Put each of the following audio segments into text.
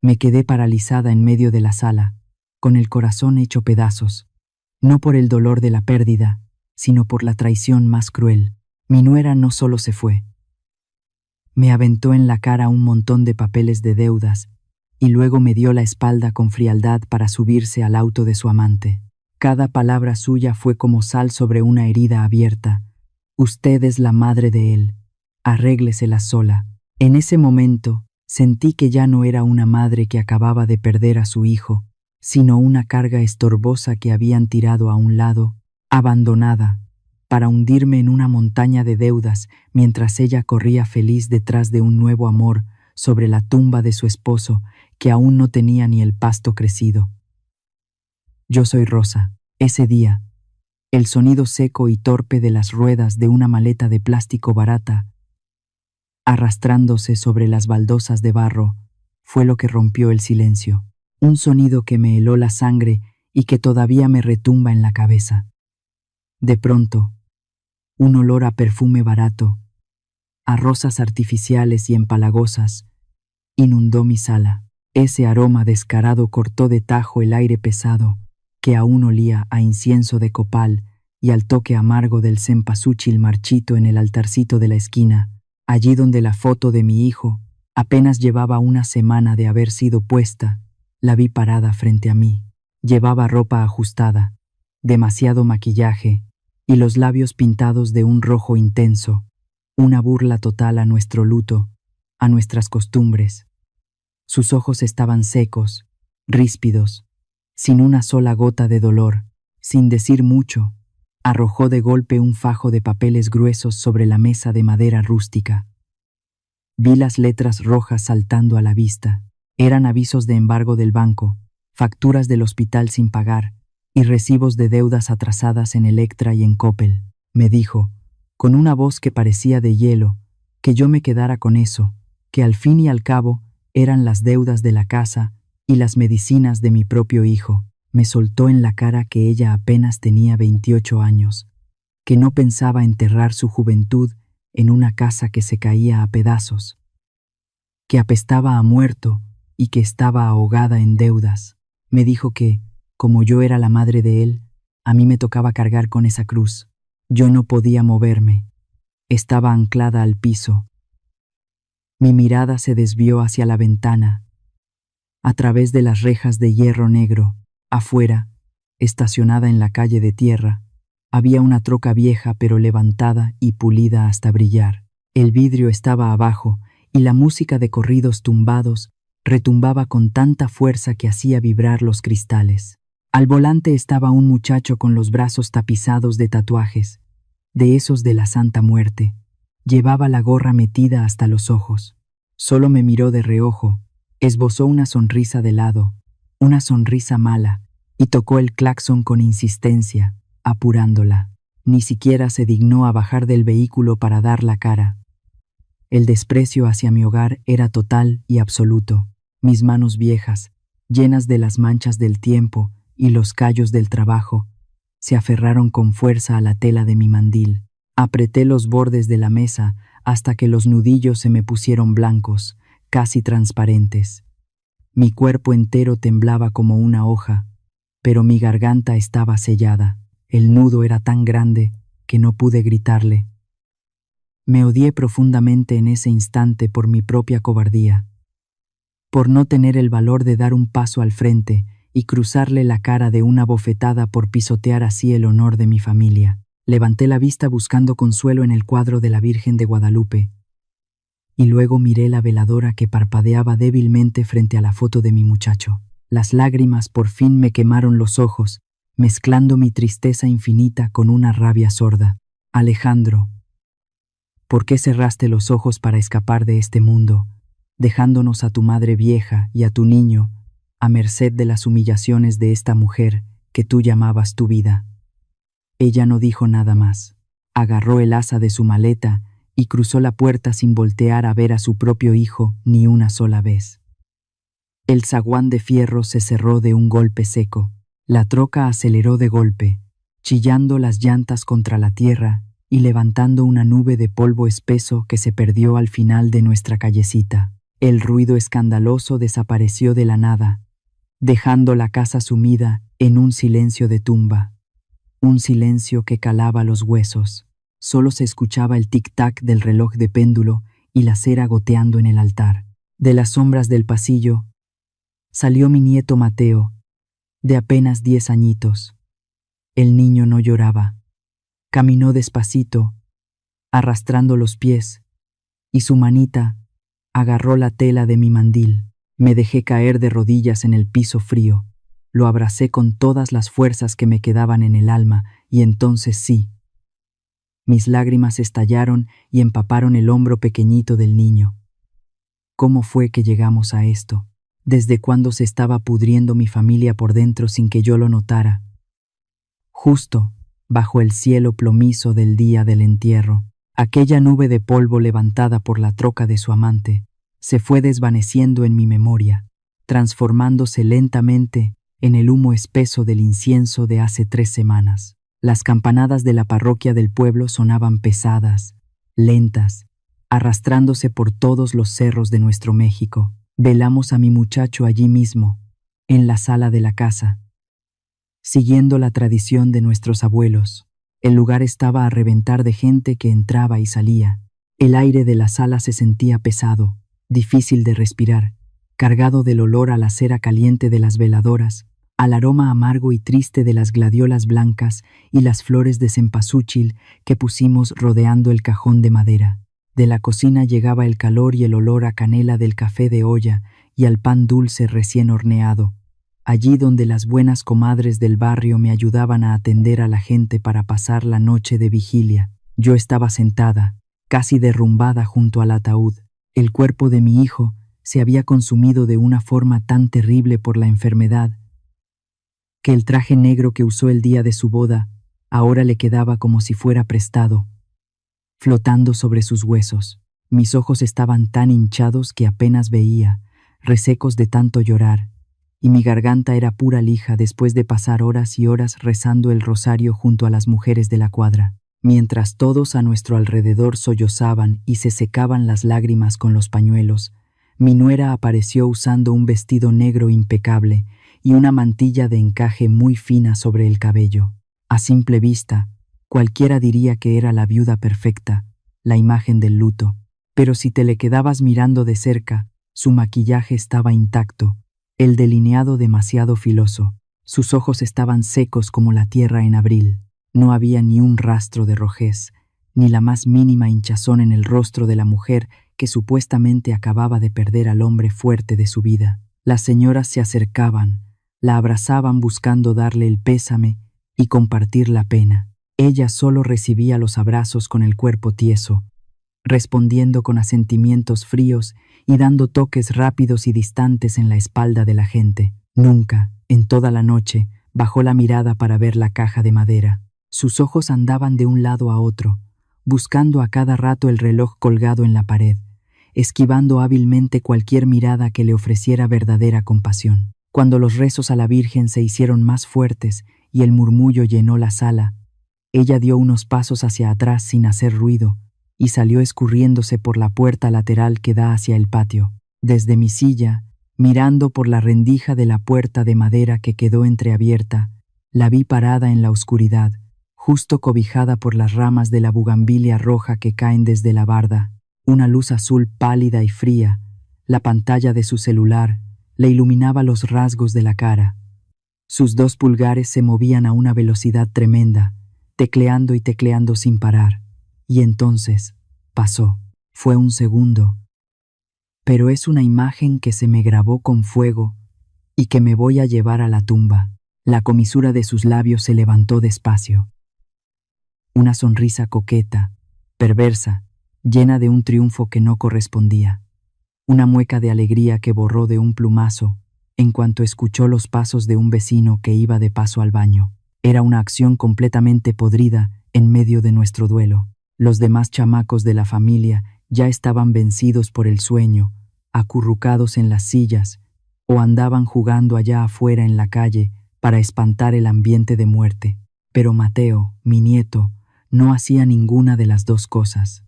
Me quedé paralizada en medio de la sala, con el corazón hecho pedazos, no por el dolor de la pérdida, sino por la traición más cruel. Mi nuera no solo se fue. Me aventó en la cara un montón de papeles de deudas y luego me dio la espalda con frialdad para subirse al auto de su amante. Cada palabra suya fue como sal sobre una herida abierta. Usted es la madre de él. Arréglesela sola. En ese momento, sentí que ya no era una madre que acababa de perder a su hijo, sino una carga estorbosa que habían tirado a un lado, abandonada, para hundirme en una montaña de deudas mientras ella corría feliz detrás de un nuevo amor sobre la tumba de su esposo que aún no tenía ni el pasto crecido. Yo soy Rosa. Ese día, el sonido seco y torpe de las ruedas de una maleta de plástico barata arrastrándose sobre las baldosas de barro fue lo que rompió el silencio. Un sonido que me heló la sangre y que todavía me retumba en la cabeza. De pronto, un olor a perfume barato, a rosas artificiales y empalagosas, inundó mi sala. Ese aroma descarado cortó de tajo el aire pesado, que aún olía a incienso de copal y al toque amargo del cempasúchil marchito en el altarcito de la esquina, allí donde la foto de mi hijo apenas llevaba una semana de haber sido puesta. La vi parada frente a mí. Llevaba ropa ajustada, demasiado maquillaje y los labios pintados de un rojo intenso, una burla total a nuestro luto, a nuestras costumbres. Sus ojos estaban secos, ríspidos, sin una sola gota de dolor. Sin decir mucho, arrojó de golpe un fajo de papeles gruesos sobre la mesa de madera rústica. Vi las letras rojas saltando a la vista. Eran avisos de embargo del banco, facturas del hospital sin pagar y recibos de deudas atrasadas en Electra y en Coppel. Me dijo, con una voz que parecía de hielo, que yo me quedara con eso, que al fin y al cabo eran las deudas de la casa y las medicinas de mi propio hijo. Me soltó en la cara que ella apenas tenía 28 años, que no pensaba enterrar su juventud en una casa que se caía a pedazos, que apestaba a muerto y que estaba ahogada en deudas. Me dijo que, como yo era la madre de él, a mí me tocaba cargar con esa cruz. Yo no podía moverme. Estaba anclada al piso. Mi mirada se desvió hacia la ventana. A través de las rejas de hierro negro, afuera, estacionada en la calle de tierra, había una troca vieja pero levantada y pulida hasta brillar. El vidrio estaba abajo y la música de corridos tumbados retumbaba con tanta fuerza que hacía vibrar los cristales. Al volante estaba un muchacho con los brazos tapizados de tatuajes, de esos de la Santa Muerte. Llevaba la gorra metida hasta los ojos. Solo me miró de reojo, esbozó una sonrisa de lado, una sonrisa mala, y tocó el claxon con insistencia, apurándola. Ni siquiera se dignó a bajar del vehículo para dar la cara. El desprecio hacia mi hogar era total y absoluto. Mis manos viejas, llenas de las manchas del tiempo y los callos del trabajo, se aferraron con fuerza a la tela de mi mandil. Apreté los bordes de la mesa hasta que los nudillos se me pusieron blancos, casi transparentes. Mi cuerpo entero temblaba como una hoja, pero mi garganta estaba sellada. El nudo era tan grande que no pude gritarle. Me odié profundamente en ese instante por mi propia cobardía, por no tener el valor de dar un paso al frente y cruzarle la cara de una bofetada por pisotear así el honor de mi familia. Levanté la vista buscando consuelo en el cuadro de la Virgen de Guadalupe, y luego miré la veladora que parpadeaba débilmente frente a la foto de mi muchacho. Las lágrimas por fin me quemaron los ojos, mezclando mi tristeza infinita con una rabia sorda. Alejandro, ¿por qué cerraste los ojos para escapar de este mundo, dejándonos a tu madre vieja y a tu niño a merced de las humillaciones de esta mujer que tú llamabas tu vida? Ella no dijo nada más. Agarró el asa de su maleta y cruzó la puerta sin voltear a ver a su propio hijo ni una sola vez. El zaguán de fierro se cerró de un golpe seco. La troca aceleró de golpe, chillando las llantas contra la tierra y levantando una nube de polvo espeso que se perdió al final de nuestra callecita. El ruido escandaloso desapareció de la nada, dejando la casa sumida en un silencio de tumba, un silencio que calaba los huesos. Solo se escuchaba el tic-tac del reloj de péndulo y la cera goteando en el altar. De las sombras del pasillo salió mi nieto Mateo, de apenas 10 añitos. El niño no lloraba. Caminó despacito, arrastrando los pies, y su manita agarró la tela de mi mandil. Me dejé caer de rodillas en el piso frío. Lo abracé con todas las fuerzas que me quedaban en el alma, y entonces sí. Mis lágrimas estallaron y empaparon el hombro pequeñito del niño. ¿Cómo fue que llegamos a esto? ¿Desde cuándo se estaba pudriendo mi familia por dentro sin que yo lo notara? Justo bajo el cielo plomizo del día del entierro, aquella nube de polvo levantada por la troca de su amante se fue desvaneciendo en mi memoria, transformándose lentamente en el humo espeso del incienso de hace 3 semanas. Las campanadas de la parroquia del pueblo sonaban pesadas, lentas, arrastrándose por todos los cerros de nuestro México. Velamos a mi muchacho allí mismo, en la sala de la casa. Siguiendo la tradición de nuestros abuelos, el lugar estaba a reventar de gente que entraba y salía. El aire de la sala se sentía pesado, difícil de respirar, cargado del olor a la cera caliente de las veladoras, al aroma amargo y triste de las gladiolas blancas y las flores de cempasúchil que pusimos rodeando el cajón de madera. De la cocina llegaba el calor y el olor a canela del café de olla y al pan dulce recién horneado. Allí donde las buenas comadres del barrio me ayudaban a atender a la gente para pasar la noche de vigilia, yo estaba sentada, casi derrumbada junto al ataúd. El cuerpo de mi hijo se había consumido de una forma tan terrible por la enfermedad que el traje negro que usó el día de su boda ahora le quedaba como si fuera prestado, flotando sobre sus huesos. Mis ojos estaban tan hinchados que apenas veía, resecos de tanto llorar, y mi garganta era pura lija después de pasar horas y horas rezando el rosario junto a las mujeres de la cuadra. Mientras todos a nuestro alrededor sollozaban y se secaban las lágrimas con los pañuelos, mi nuera apareció usando un vestido negro impecable y una mantilla de encaje muy fina sobre el cabello. A simple vista, cualquiera diría que era la viuda perfecta, la imagen del luto. Pero si te le quedabas mirando de cerca, su maquillaje estaba intacto, el delineado demasiado filoso. Sus ojos estaban secos como la tierra en abril. No había ni un rastro de rojez, ni la más mínima hinchazón en el rostro de la mujer que supuestamente acababa de perder al hombre fuerte de su vida. Las señoras se acercaban, la abrazaban buscando darle el pésame y compartir la pena. Ella solo recibía los abrazos con el cuerpo tieso, respondiendo con asentimientos fríos y dando toques rápidos y distantes en la espalda de la gente. Nunca, en toda la noche, bajó la mirada para ver la caja de madera. Sus ojos andaban de un lado a otro, buscando a cada rato el reloj colgado en la pared, esquivando hábilmente cualquier mirada que le ofreciera verdadera compasión. Cuando los rezos a la Virgen se hicieron más fuertes y el murmullo llenó la sala, ella dio unos pasos hacia atrás sin hacer ruido y salió escurriéndose por la puerta lateral que da hacia el patio. Desde mi silla, mirando por la rendija de la puerta de madera que quedó entreabierta, la vi parada en la oscuridad, justo cobijada por las ramas de la bugambilia roja que caen desde la barda. Una luz azul pálida y fría, la pantalla de su celular, le iluminaba los rasgos de la cara. Sus 2 pulgares se movían a una velocidad tremenda, tecleando y tecleando sin parar. Y entonces, pasó. Fue un segundo. Pero es una imagen que se me grabó con fuego y que me voy a llevar a la tumba. La comisura de sus labios se levantó despacio. Una sonrisa coqueta, perversa, llena de un triunfo que no correspondía. Una mueca de alegría que borró de un plumazo en cuanto escuchó los pasos de un vecino que iba de paso al baño. Era una acción completamente podrida en medio de nuestro duelo. Los demás chamacos de la familia ya estaban vencidos por el sueño, acurrucados en las sillas, o andaban jugando allá afuera en la calle para espantar el ambiente de muerte. Pero Mateo, mi nieto, no hacía ninguna de las 2 cosas.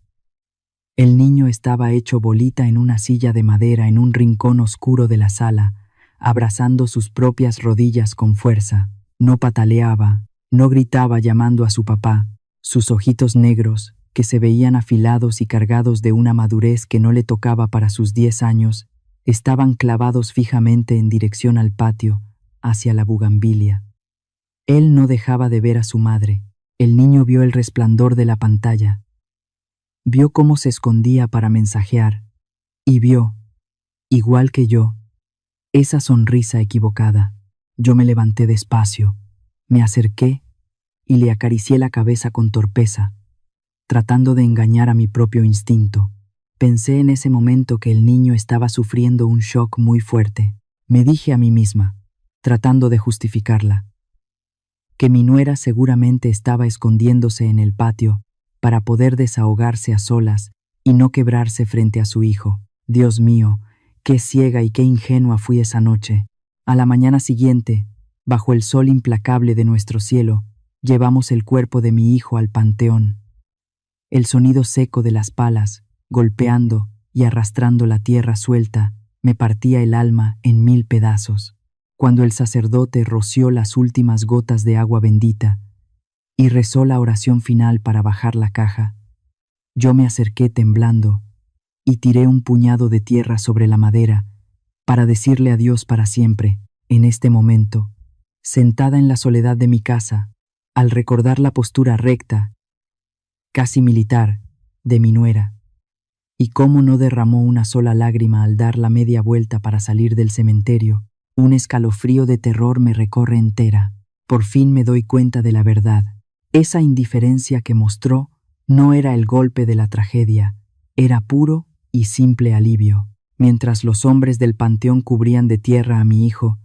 El niño estaba hecho bolita en una silla de madera en un rincón oscuro de la sala, abrazando sus propias rodillas con fuerza. No pataleaba, no gritaba llamando a su papá. Sus ojitos negros, que se veían afilados y cargados de una madurez que no le tocaba para sus 10 años, estaban clavados fijamente en dirección al patio, hacia la bugambilia. Él no dejaba de ver a su madre. El niño vio el resplandor de la pantalla. Vio cómo se escondía para mensajear, y vio, igual que yo, esa sonrisa equivocada. Yo me levanté despacio, me acerqué y le acaricié la cabeza con torpeza, tratando de engañar a mi propio instinto. Pensé en ese momento que el niño estaba sufriendo un shock muy fuerte. Me dije a mí misma, tratando de justificarla, que mi nuera seguramente estaba escondiéndose en el patio para poder desahogarse a solas y no quebrarse frente a su hijo. Dios mío, qué ciega y qué ingenua fui esa noche. A la mañana siguiente, bajo el sol implacable de nuestro cielo, llevamos el cuerpo de mi hijo al panteón. El sonido seco de las palas, golpeando y arrastrando la tierra suelta, me partía el alma en 1000 pedazos. Cuando el sacerdote roció las últimas gotas de agua bendita y rezó la oración final para bajar la caja, yo me acerqué temblando y tiré un puñado de tierra sobre la madera para decirle adiós para siempre. En este momento, sentada en la soledad de mi casa, al recordar la postura recta, casi militar, de mi nuera, y cómo no derramó una sola lágrima al dar la media vuelta para salir del cementerio, un escalofrío de terror me recorre entera. Por fin me doy cuenta de la verdad. Esa indiferencia que mostró no era el golpe de la tragedia, era puro y simple alivio. Mientras los hombres del panteón cubrían de tierra a mi hijo,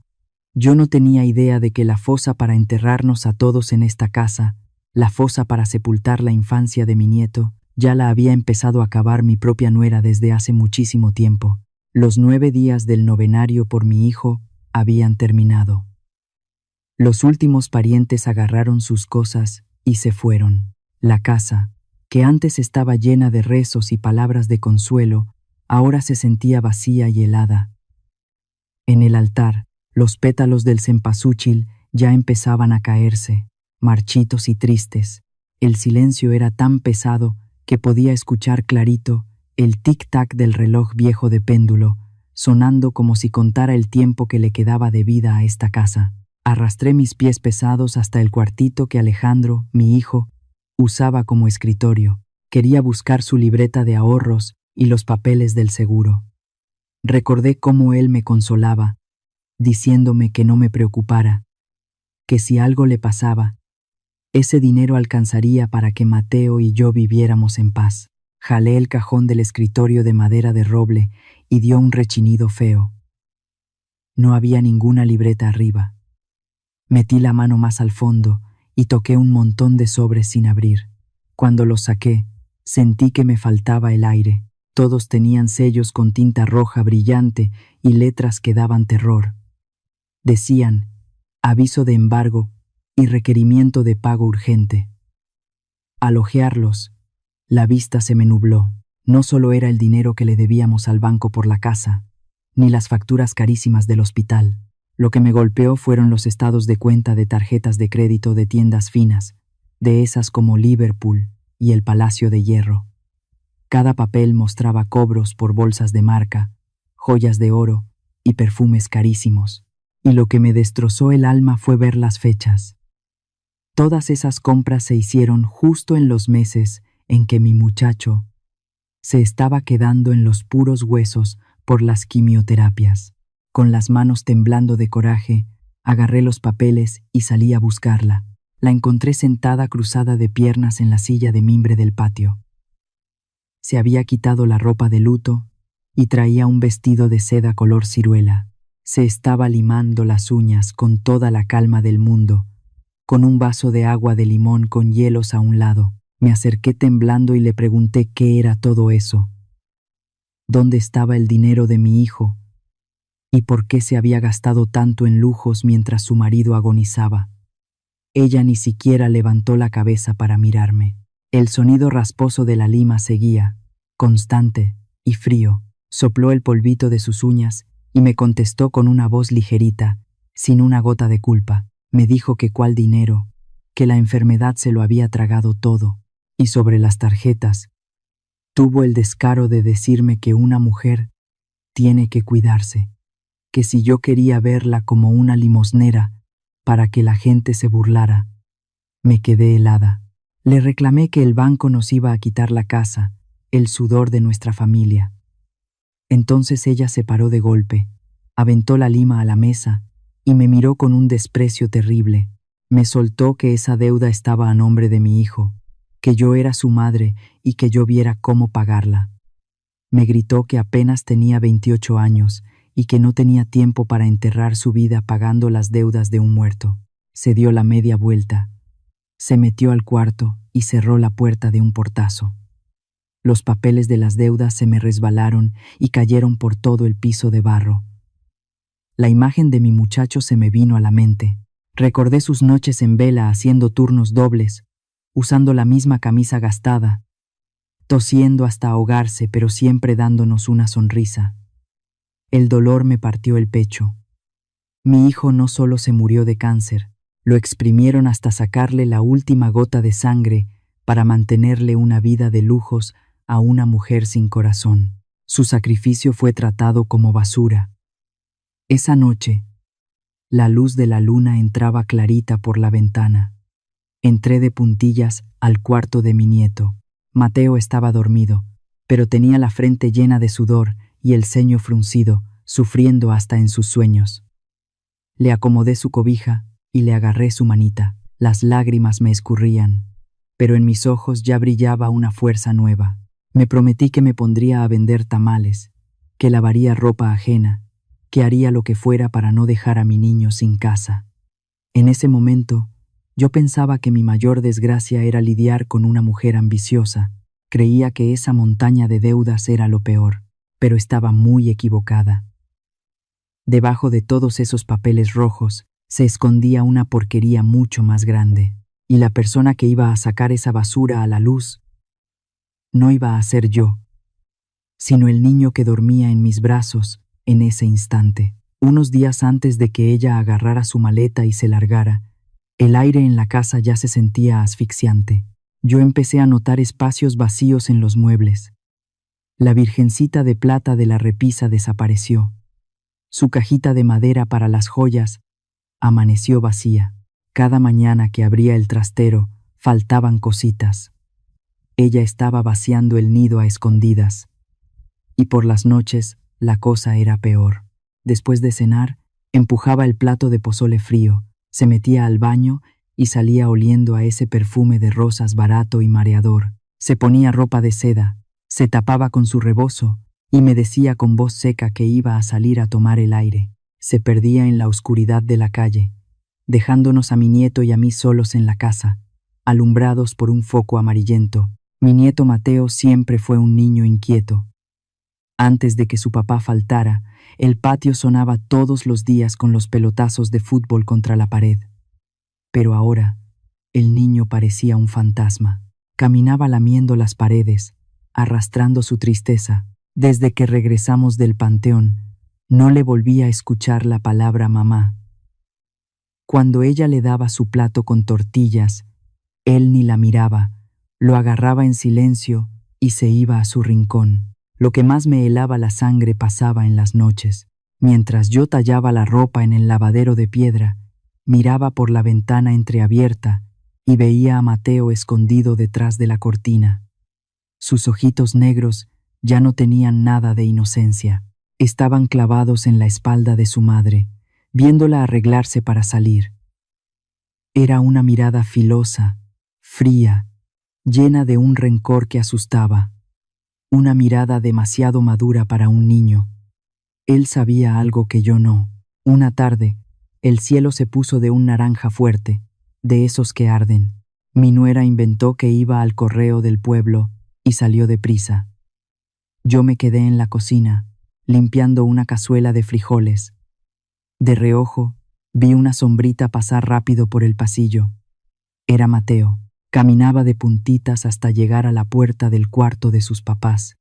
yo no tenía idea de que la fosa para enterrarnos a todos en esta casa, la fosa para sepultar la infancia de mi nieto, ya la había empezado a cavar mi propia nuera desde hace muchísimo tiempo. Los 9 días del novenario por mi hijo habían terminado. Los últimos parientes agarraron sus cosas y se fueron. La casa, que antes estaba llena de rezos y palabras de consuelo, ahora se sentía vacía y helada. En el altar, los pétalos del cempasúchil ya empezaban a caerse, marchitos y tristes. El silencio era tan pesado que podía escuchar clarito el tic-tac del reloj viejo de péndulo, sonando como si contara el tiempo que le quedaba de vida a esta casa. Arrastré mis pies pesados hasta el cuartito que Alejandro, mi hijo, usaba como escritorio. Quería buscar su libreta de ahorros y los papeles del seguro. Recordé cómo él me consolaba, diciéndome que no me preocupara, que si algo le pasaba, ese dinero alcanzaría para que Mateo y yo viviéramos en paz. Jalé el cajón del escritorio de madera de roble y dio un rechinido feo. No había ninguna libreta arriba. Metí la mano más al fondo y toqué un montón de sobres sin abrir. Cuando los saqué, sentí que me faltaba el aire. Todos tenían sellos con tinta roja brillante y letras que daban terror. Decían, aviso de embargo y requerimiento de pago urgente. Al hojearlos, la vista se me nubló. No solo era el dinero que le debíamos al banco por la casa, ni las facturas carísimas del hospital. Lo que me golpeó fueron los estados de cuenta de tarjetas de crédito de tiendas finas, de esas como Liverpool y el Palacio de Hierro. Cada papel mostraba cobros por bolsas de marca, joyas de oro y perfumes carísimos. Y lo que me destrozó el alma fue ver las fechas. Todas esas compras se hicieron justo en los meses en que mi muchacho se estaba quedando en los puros huesos por las quimioterapias. Con las manos temblando de coraje, agarré los papeles y salí a buscarla. La encontré sentada cruzada de piernas en la silla de mimbre del patio. Se había quitado la ropa de luto y traía un vestido de seda color ciruela. Se estaba limando las uñas con toda la calma del mundo, con un vaso de agua de limón con hielos a un lado. Me acerqué temblando y le pregunté qué era todo eso. ¿Dónde estaba el dinero de mi hijo? ¿Y por qué se había gastado tanto en lujos mientras su marido agonizaba? Ella ni siquiera levantó la cabeza para mirarme. El sonido rasposo de la lima seguía, constante y frío. Sopló el polvito de sus uñas y me contestó con una voz ligerita, sin una gota de culpa. Me dijo que cuál dinero, que la enfermedad se lo había tragado todo. Y sobre las tarjetas, tuvo el descaro de decirme que una mujer tiene que cuidarse, que si yo quería verla como una limosnera para que la gente se burlara. Me quedé helada. Le reclamé que el banco nos iba a quitar la casa, el sudor de nuestra familia. Entonces ella se paró de golpe, aventó la lima a la mesa y me miró con un desprecio terrible. Me soltó que esa deuda estaba a nombre de mi hijo, que yo era su madre y que yo viera cómo pagarla. Me gritó que apenas tenía 28 años y que no tenía tiempo para enterrar su vida pagando las deudas de un muerto. Se dio la media vuelta, se metió al cuarto y cerró la puerta de un portazo. Los papeles de las deudas se me resbalaron y cayeron por todo el piso de barro. La imagen de mi muchacho se me vino a la mente. Recordé sus noches en vela haciendo turnos dobles, usando la misma camisa gastada, tosiendo hasta ahogarse, pero siempre dándonos una sonrisa. El dolor me partió el pecho. Mi hijo no solo se murió de cáncer, lo exprimieron hasta sacarle la última gota de sangre para mantenerle una vida de lujos a una mujer sin corazón. Su sacrificio fue tratado como basura. Esa noche, la luz de la luna entraba clarita por la ventana. Entré de puntillas al cuarto de mi nieto. Mateo estaba dormido, pero tenía la frente llena de sudor y el ceño fruncido, sufriendo hasta en sus sueños. Le acomodé su cobija y le agarré su manita. Las lágrimas me escurrían, pero en mis ojos ya brillaba una fuerza nueva. Me prometí que me pondría a vender tamales, que lavaría ropa ajena, que haría lo que fuera para no dejar a mi niño sin casa. En ese momento, yo pensaba que mi mayor desgracia era lidiar con una mujer ambiciosa. Creía que esa montaña de deudas era lo peor, pero estaba muy equivocada. Debajo de todos esos papeles rojos se escondía una porquería mucho más grande, y la persona que iba a sacar esa basura a la luz no iba a ser yo, sino el niño que dormía en mis brazos en ese instante. Unos días antes de que ella agarrara su maleta y se largara, el aire en la casa ya se sentía asfixiante. Yo empecé a notar espacios vacíos en los muebles. La virgencita de plata de la repisa desapareció. Su cajita de madera para las joyas amaneció vacía. Cada mañana que abría el trastero, faltaban cositas. Ella estaba vaciando el nido a escondidas. Y por las noches, la cosa era peor. Después de cenar, empujaba el plato de pozole frío, se metía al baño y salía oliendo a ese perfume de rosas barato y mareador. Se ponía ropa de seda, se tapaba con su rebozo y me decía con voz seca que iba a salir a tomar el aire. Se perdía en la oscuridad de la calle, dejándonos a mi nieto y a mí solos en la casa, alumbrados por un foco amarillento. Mi nieto Mateo siempre fue un niño inquieto. Antes de que su papá faltara, el patio sonaba todos los días con los pelotazos de fútbol contra la pared. Pero ahora, el niño parecía un fantasma. Caminaba lamiendo las paredes, arrastrando su tristeza. Desde que regresamos del panteón, no le volví a escuchar la palabra mamá. Cuando ella le daba su plato con tortillas, él ni la miraba, lo agarraba en silencio y se iba a su rincón. Lo que más me helaba la sangre pasaba en las noches. Mientras yo tallaba la ropa en el lavadero de piedra, miraba por la ventana entreabierta y veía a Mateo escondido detrás de la cortina. Sus ojitos negros ya no tenían nada de inocencia. Estaban clavados en la espalda de su madre, viéndola arreglarse para salir. Era una mirada filosa, fría, llena de un rencor que asustaba. Una mirada demasiado madura para un niño. Él sabía algo que yo no. Una tarde, el cielo se puso de un naranja fuerte, de esos que arden. Mi nuera inventó que iba al correo del pueblo y salió deprisa. Yo me quedé en la cocina, limpiando una cazuela de frijoles. De reojo, vi una sombrita pasar rápido por el pasillo. Era Mateo. Caminaba de puntitas hasta llegar a la puerta del cuarto de sus papás.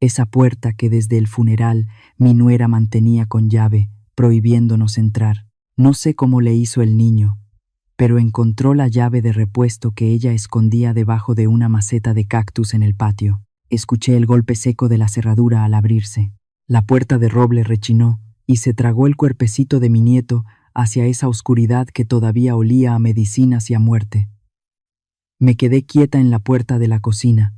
esa puerta que desde el funeral mi nuera mantenía con llave, prohibiéndonos entrar. No sé cómo le hizo el niño, pero encontró la llave de repuesto que ella escondía debajo de una maceta de cactus en el patio. Escuché el golpe seco de la cerradura al abrirse. La puerta de roble rechinó y se tragó el cuerpecito de mi nieto hacia esa oscuridad que todavía olía a medicinas y a muerte. Me quedé quieta en la puerta de la cocina,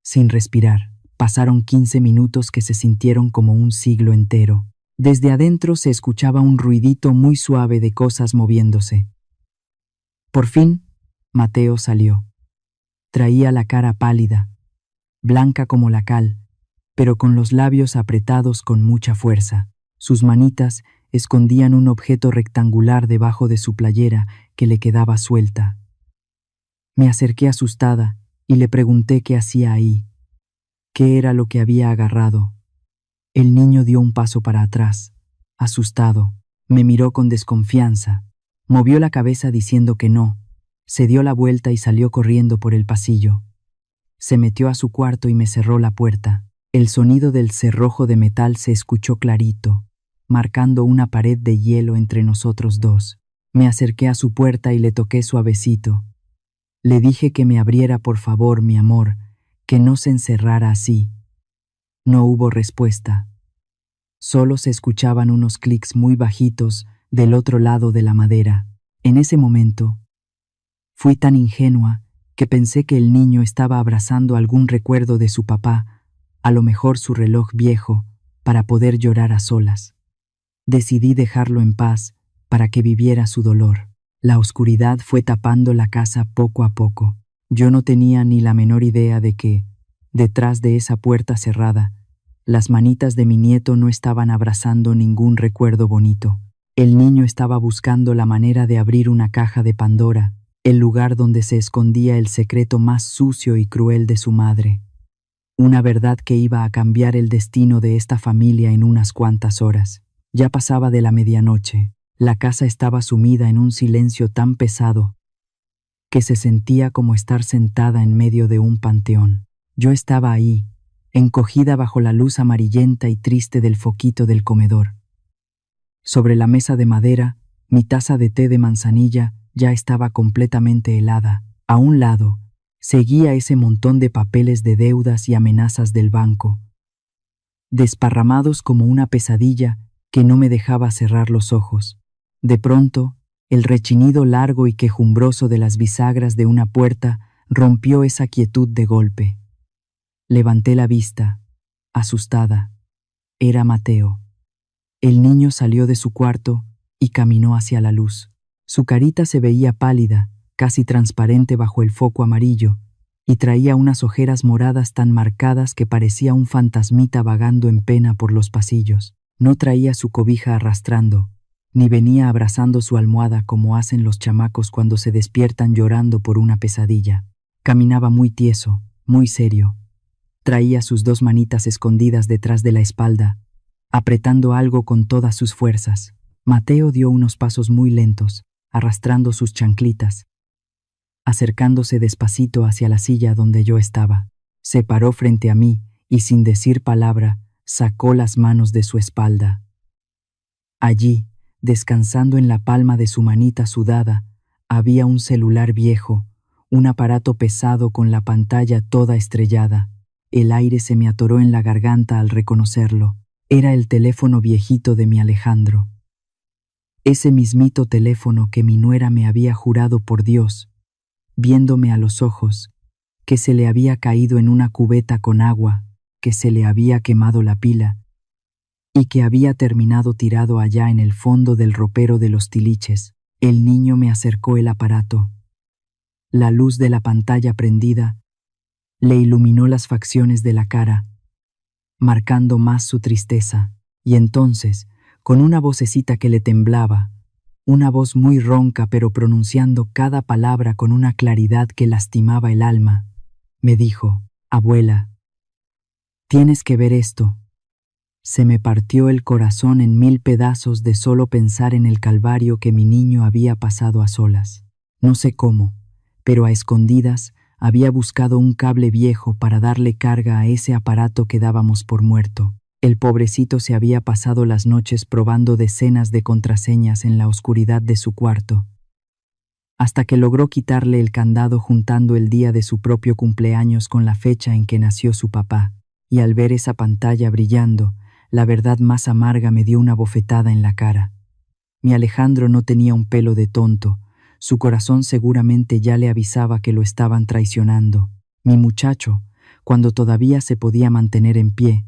sin respirar. Pasaron 15 minutos que se sintieron como un siglo entero. Desde adentro se escuchaba un ruidito muy suave de cosas moviéndose. Por fin, Mateo salió. Traía la cara pálida, blanca como la cal, pero con los labios apretados con mucha fuerza. Sus manitas escondían un objeto rectangular debajo de su playera que le quedaba suelta. Me acerqué asustada y le pregunté qué hacía ahí, qué era lo que había agarrado. El niño dio un paso para atrás, asustado. Me miró con desconfianza. Movió la cabeza diciendo que no. Se dio la vuelta y salió corriendo por el pasillo. Se metió a su cuarto y me cerró la puerta. El sonido del cerrojo de metal se escuchó clarito, marcando una pared de hielo entre nosotros dos. Me acerqué a su puerta y le toqué suavecito. Le dije que me abriera por favor, mi amor, que no se encerrara así. No hubo respuesta. Solo se escuchaban unos clics muy bajitos del otro lado de la madera. En ese momento, fui tan ingenua que pensé que el niño estaba abrazando algún recuerdo de su papá, a lo mejor su reloj viejo, para poder llorar a solas. Decidí dejarlo en paz para que viviera su dolor. La oscuridad fue tapando la casa poco a poco. Yo no tenía ni la menor idea de que, detrás de esa puerta cerrada, las manitas de mi nieto no estaban abrazando ningún recuerdo bonito. El niño estaba buscando la manera de abrir una caja de Pandora, el lugar donde se escondía el secreto más sucio y cruel de su madre. Una verdad que iba a cambiar el destino de esta familia en unas cuantas horas. Ya pasaba de la medianoche. La casa estaba sumida en un silencio tan pesado que se sentía como estar sentada en medio de un panteón. Yo estaba ahí, encogida bajo la luz amarillenta y triste del foquito del comedor. Sobre la mesa de madera, mi taza de té de manzanilla ya estaba completamente helada. A un lado, seguía ese montón de papeles de deudas y amenazas del banco, desparramados como una pesadilla que no me dejaba cerrar los ojos. De pronto, el rechinido largo y quejumbroso de las bisagras de una puerta rompió esa quietud de golpe. Levanté la vista, asustada. Era Mateo. El niño salió de su cuarto y caminó hacia la luz. Su carita se veía pálida, casi transparente bajo el foco amarillo, y traía unas ojeras moradas tan marcadas que parecía un fantasmita vagando en pena por los pasillos. No traía su cobija arrastrando, ni venía abrazando su almohada como hacen los chamacos cuando se despiertan llorando por una pesadilla. Caminaba muy tieso, muy serio. Traía sus dos manitas escondidas detrás de la espalda, apretando algo con todas sus fuerzas. Mateo dio unos pasos muy lentos, arrastrando sus chanclitas, acercándose despacito hacia la silla donde yo estaba. Se paró frente a mí y sin decir palabra, sacó las manos de su espalda. Allí, descansando en la palma de su manita sudada, había un celular viejo, un aparato pesado con la pantalla toda estrellada. El aire se me atoró en la garganta al reconocerlo. Era el teléfono viejito de mi Alejandro. Ese mismito teléfono que mi nuera me había jurado por Dios, viéndome a los ojos, que se le había caído en una cubeta con agua, que se le había quemado la pila y que había terminado tirado allá en el fondo del ropero de los tiliches. El niño me acercó el aparato. La luz de la pantalla prendida le iluminó las facciones de la cara, marcando más su tristeza, y entonces, con una vocecita que le temblaba, una voz muy ronca pero pronunciando cada palabra con una claridad que lastimaba el alma, me dijo: «Abuela, tienes que ver esto». Se me partió el corazón en 1000 pedazos de solo pensar en el calvario que mi niño había pasado a solas. No sé cómo, pero a escondidas había buscado un cable viejo para darle carga a ese aparato que dábamos por muerto. El pobrecito se había pasado las noches probando decenas de contraseñas en la oscuridad de su cuarto, hasta que logró quitarle el candado juntando el día de su propio cumpleaños con la fecha en que nació su papá, y al ver esa pantalla brillando, la verdad más amarga me dio una bofetada en la cara. Mi Alejandro no tenía un pelo de tonto, su corazón seguramente ya le avisaba que lo estaban traicionando. Mi muchacho, cuando todavía se podía mantener en pie,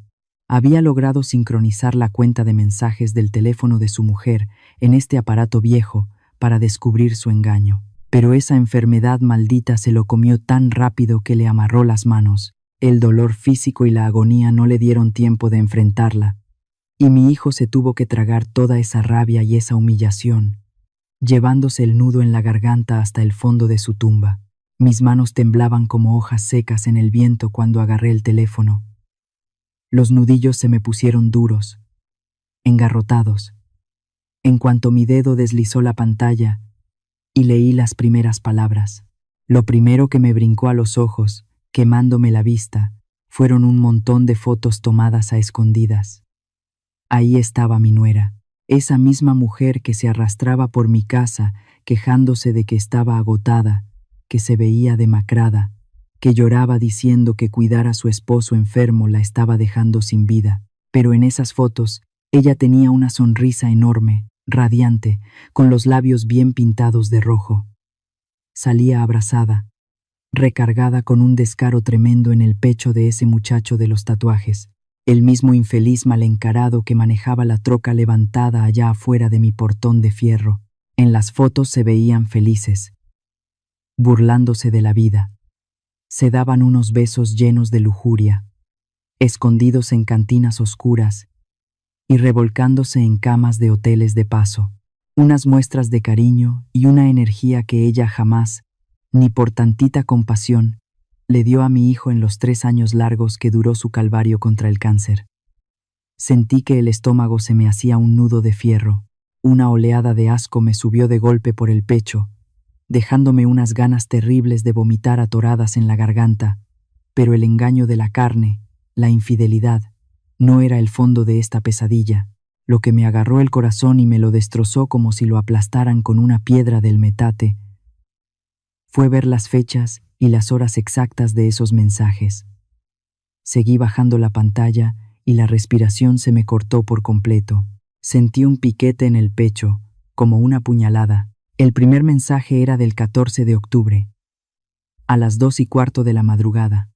había logrado sincronizar la cuenta de mensajes del teléfono de su mujer en este aparato viejo para descubrir su engaño. Pero esa enfermedad maldita se lo comió tan rápido que le amarró las manos. El dolor físico y la agonía no le dieron tiempo de enfrentarla, y mi hijo se tuvo que tragar toda esa rabia y esa humillación, llevándose el nudo en la garganta hasta el fondo de su tumba. Mis manos temblaban como hojas secas en el viento cuando agarré el teléfono. Los nudillos se me pusieron duros, engarrotados, en cuanto mi dedo deslizó la pantalla y leí las primeras palabras. Lo primero que me brincó a los ojos, quemándome la vista, fueron un montón de fotos tomadas a escondidas. Ahí estaba mi nuera, esa misma mujer que se arrastraba por mi casa quejándose de que estaba agotada, que se veía demacrada, que lloraba diciendo que cuidar a su esposo enfermo la estaba dejando sin vida. Pero en esas fotos, ella tenía una sonrisa enorme, radiante, con los labios bien pintados de rojo. Salía abrazada, recargada con un descaro tremendo en el pecho de ese muchacho de los tatuajes, el mismo infeliz mal encarado que manejaba la troca levantada allá afuera de mi portón de fierro. En las fotos se veían felices, burlándose de la vida. Se daban unos besos llenos de lujuria, escondidos en cantinas oscuras y revolcándose en camas de hoteles de paso. Unas muestras de cariño y una energía que ella jamás, ni por tantita compasión, le dio a mi hijo en los 3 años largos que duró su calvario contra el cáncer. Sentí que el estómago se me hacía un nudo de fierro. Una oleada de asco me subió de golpe por el pecho, dejándome unas ganas terribles de vomitar atoradas en la garganta, pero el engaño de la carne, la infidelidad, no era el fondo de esta pesadilla. Lo que me agarró el corazón y me lo destrozó como si lo aplastaran con una piedra del metate fue ver las fechas y las horas exactas de esos mensajes. Seguí bajando la pantalla y la respiración se me cortó por completo. Sentí un piquete en el pecho, como una puñalada. El primer mensaje era del 14 de octubre, a las 2:15 de la madrugada.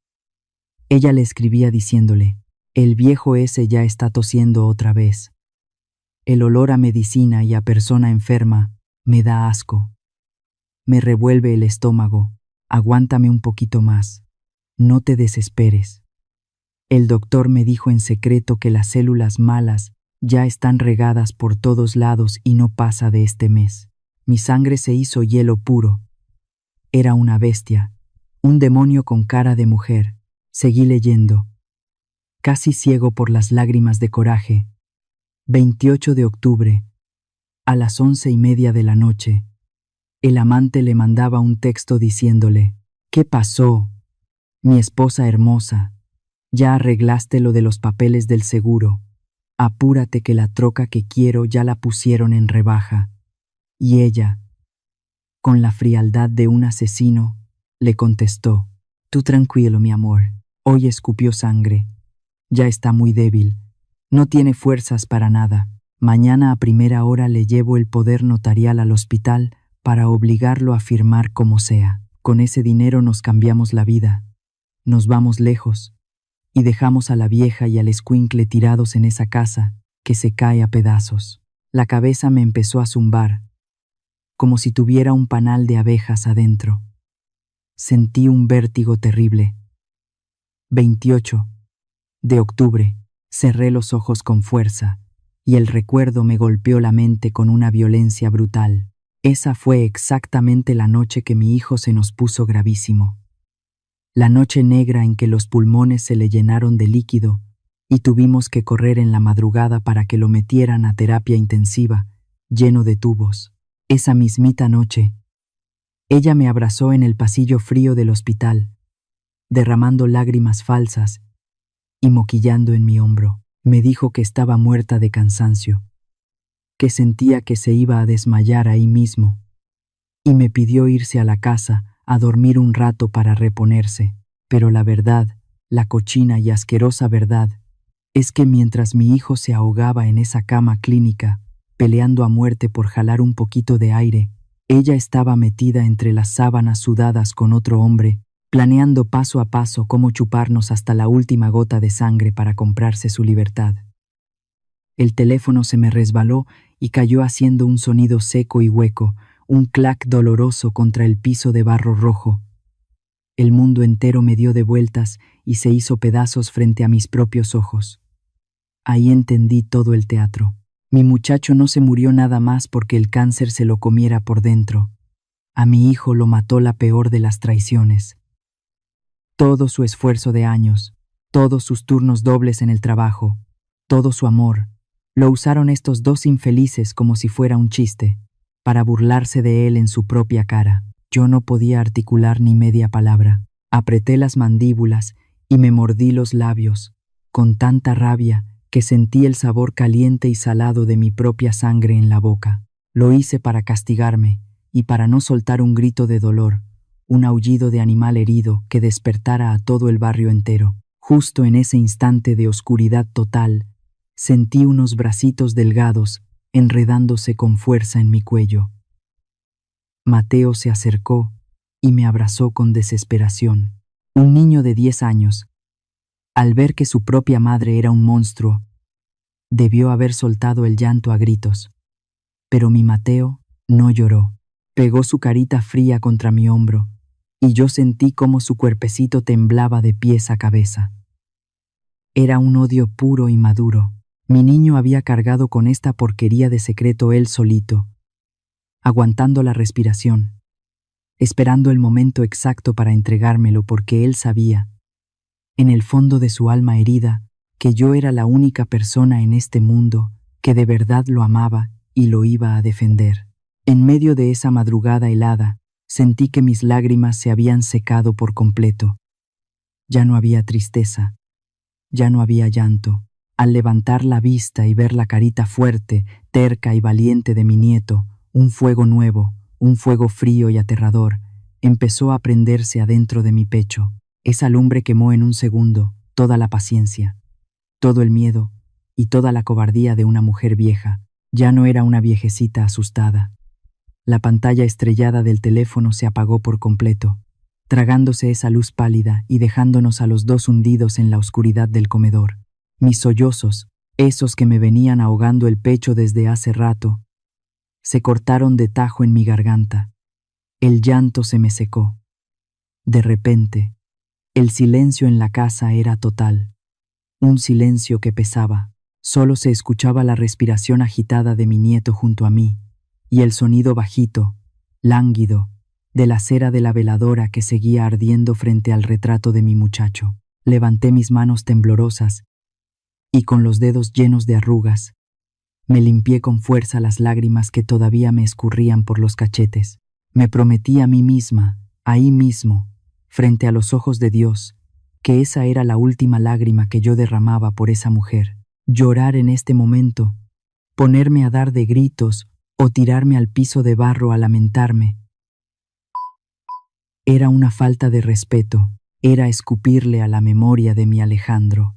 Ella le escribía diciéndole: «El viejo ese ya está tosiendo otra vez. El olor a medicina y a persona enferma me da asco. Me revuelve el estómago. Aguántame un poquito más. No te desesperes. El doctor me dijo en secreto que las células malas ya están regadas por todos lados y no pasa de este mes». Mi sangre se hizo hielo puro. Era una bestia, un demonio con cara de mujer. Seguí leyendo, casi ciego por las lágrimas de coraje. 28 de octubre, a las 11:30 de la noche. El amante le mandaba un texto diciéndole: «¿Qué pasó? Mi esposa hermosa, ya arreglaste lo de los papeles del seguro. Apúrate que la troca que quiero ya la pusieron en rebaja». Y ella, con la frialdad de un asesino, le contestó: «Tú tranquilo, mi amor. Hoy escupió sangre. Ya está muy débil. No tiene fuerzas para nada. Mañana a primera hora le llevo el poder notarial al hospital para obligarlo a firmar como sea. Con ese dinero nos cambiamos la vida. Nos vamos lejos y dejamos a la vieja y al escuincle tirados en esa casa que se cae a pedazos». La cabeza me empezó a zumbar, como si tuviera un panal de abejas adentro. Sentí un vértigo terrible. 28 de octubre. Cerré los ojos con fuerza y el recuerdo me golpeó la mente con una violencia brutal. Esa fue exactamente la noche que mi hijo se nos puso gravísimo. La noche negra en que los pulmones se le llenaron de líquido y tuvimos que correr en la madrugada para que lo metieran a terapia intensiva, lleno de tubos. Esa mismita noche, Ella me abrazó en el pasillo frío del hospital, derramando lágrimas falsas y moquillando en mi hombro. Me dijo que estaba muerta de cansancio, que sentía que se iba a desmayar ahí mismo, y me pidió irse a la casa a dormir un rato para reponerse. Pero la verdad, la cochina y asquerosa verdad, es que mientras mi hijo se ahogaba en esa cama clínica, peleando a muerte por jalar un poquito de aire, ella estaba metida entre las sábanas sudadas con otro hombre, planeando paso a paso cómo chuparnos hasta la última gota de sangre para comprarse su libertad. El teléfono se me resbaló y cayó haciendo un sonido seco y hueco, un clac doloroso contra el piso de barro rojo. El mundo entero me dio de vueltas y se hizo pedazos frente a mis propios ojos. Ahí entendí todo el teatro. Mi muchacho no se murió nada más porque el cáncer se lo comiera por dentro. A mi hijo lo mató la peor de las traiciones. Todo su esfuerzo de años, todos sus turnos dobles en el trabajo, todo su amor, lo usaron estos dos infelices como si fuera un chiste, para burlarse de él en su propia cara. Yo no podía articular ni media palabra. Apreté las mandíbulas y me mordí los labios, con tanta rabia que sentí el sabor caliente y salado de mi propia sangre en la boca. Lo hice para castigarme y para no soltar un grito de dolor, un aullido de animal herido que despertara a todo el barrio entero. Justo en ese instante de oscuridad total, sentí unos bracitos delgados enredándose con fuerza en mi cuello. Mateo se acercó y me abrazó con desesperación. Un niño de 10 años, al ver que su propia madre era un monstruo, debió haber soltado el llanto a gritos. Pero mi Mateo no lloró. Pegó su carita fría contra mi hombro y yo sentí cómo su cuerpecito temblaba de pies a cabeza. Era un odio puro y maduro. Mi niño había cargado con esta porquería de secreto él solito, aguantando la respiración, esperando el momento exacto para entregármelo porque él sabía, en el fondo de su alma herida, que yo era la única persona en este mundo que de verdad lo amaba y lo iba a defender. En medio de esa madrugada helada, sentí que mis lágrimas se habían secado por completo. Ya no había tristeza, ya no había llanto. Al levantar la vista y ver la carita fuerte, terca y valiente de mi nieto, un fuego nuevo, un fuego frío y aterrador, empezó a prenderse adentro de mi pecho. Esa lumbre quemó en un segundo toda la paciencia, todo el miedo y toda la cobardía de una mujer vieja. Ya no era una viejecita asustada. La pantalla estrellada del teléfono se apagó por completo, tragándose esa luz pálida y dejándonos a los dos hundidos en la oscuridad del comedor. Mis sollozos, esos que me venían ahogando el pecho desde hace rato, se cortaron de tajo en mi garganta. El llanto se me secó. De repente, el silencio en la casa era total. Un silencio que pesaba. Solo se escuchaba la respiración agitada de mi nieto junto a mí y el sonido bajito, lánguido, de la cera de la veladora que seguía ardiendo frente al retrato de mi muchacho. Levanté mis manos temblorosas y con los dedos llenos de arrugas, me limpié con fuerza las lágrimas que todavía me escurrían por los cachetes. Me prometí a mí misma, ahí mismo, frente a los ojos de Dios, que esa era la última lágrima que yo derramaba por esa mujer. Llorar en este momento, ponerme a dar de gritos o tirarme al piso de barro a lamentarme, era una falta de respeto, era escupirle a la memoria de mi Alejandro.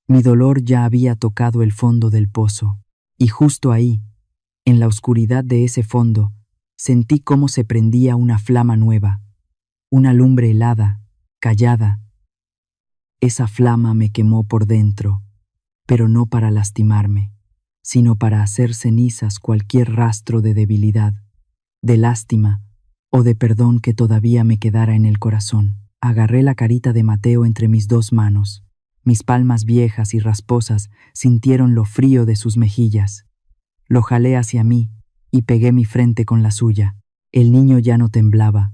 Mi dolor ya había tocado el fondo del pozo, y justo ahí, en la oscuridad de ese fondo, sentí cómo se prendía una flama nueva, una lumbre helada, callada. Esa flama me quemó por dentro, pero no para lastimarme, sino para hacer cenizas cualquier rastro de debilidad, de lástima o de perdón que todavía me quedara en el corazón. Agarré la carita de Mateo entre mis dos manos. Mis palmas viejas y rasposas sintieron lo frío de sus mejillas. Lo jalé hacia mí y pegué mi frente con la suya. El niño ya no temblaba.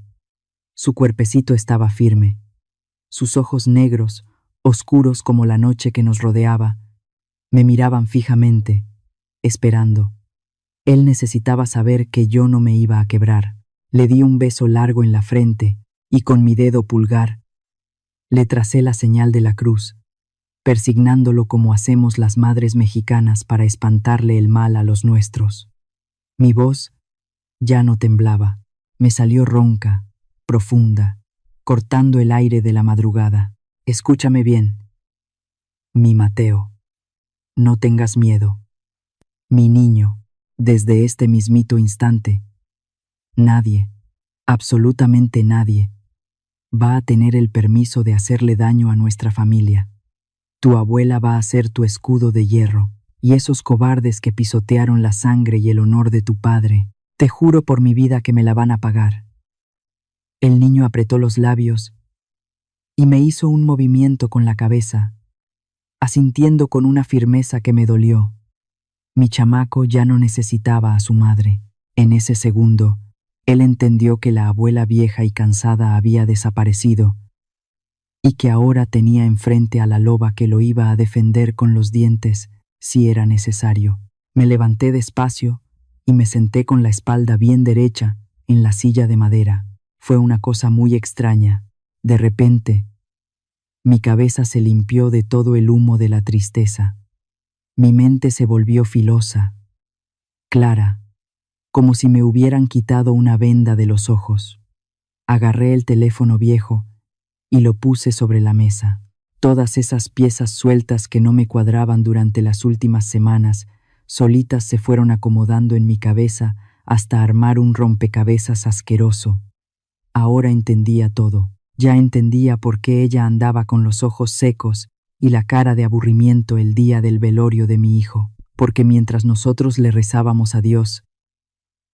Su cuerpecito estaba firme. Sus ojos negros, oscuros como la noche que nos rodeaba, me miraban fijamente, esperando. Él necesitaba saber que yo no me iba a quebrar. Le di un beso largo en la frente y con mi dedo pulgar le tracé la señal de la cruz, persignándolo como hacemos las madres mexicanas para espantarle el mal a los nuestros. Mi voz ya no temblaba, me salió ronca, profunda, cortando el aire de la madrugada. Escúchame bien, mi Mateo, no tengas miedo. Mi niño, desde este mismito instante, nadie, absolutamente nadie, va a tener el permiso de hacerle daño a nuestra familia. Tu abuela va a ser tu escudo de hierro, y esos cobardes que pisotearon la sangre y el honor de tu padre, te juro por mi vida que me la van a pagar. El niño apretó los labios y me hizo un movimiento con la cabeza, asintiendo con una firmeza que me dolió. Mi chamaco ya no necesitaba a su madre. En ese segundo, él entendió que la abuela vieja y cansada había desaparecido y que ahora tenía enfrente a la loba que lo iba a defender con los dientes si era necesario. Me levanté despacio y me senté con la espalda bien derecha en la silla de madera. Fue una cosa muy extraña. De repente, mi cabeza se limpió de todo el humo de la tristeza. Mi mente se volvió filosa, clara, como si me hubieran quitado una venda de los ojos. Agarré el teléfono viejo y lo puse sobre la mesa. Todas esas piezas sueltas que no me cuadraban durante las últimas semanas, solitas se fueron acomodando en mi cabeza hasta armar un rompecabezas asqueroso. Ahora entendía todo. Ya entendía por qué ella andaba con los ojos secos y la cara de aburrimiento el día del velorio de mi hijo, porque mientras nosotros le rezábamos a Dios,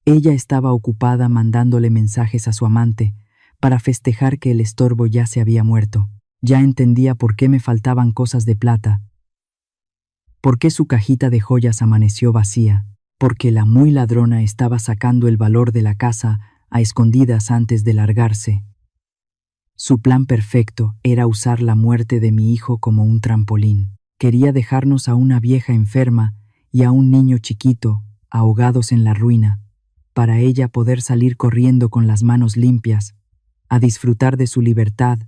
ella estaba ocupada mandándole mensajes a su amante para festejar que el estorbo ya se había muerto. Ya entendía por qué me faltaban cosas de plata, por qué su cajita de joyas amaneció vacía, porque la muy ladrona estaba sacando el valor de la casa a escondidas antes de largarse. Su plan perfecto era usar la muerte de mi hijo como un trampolín. Quería dejarnos a una vieja enferma y a un niño chiquito ahogados en la ruina, para ella poder salir corriendo con las manos limpias, a disfrutar de su libertad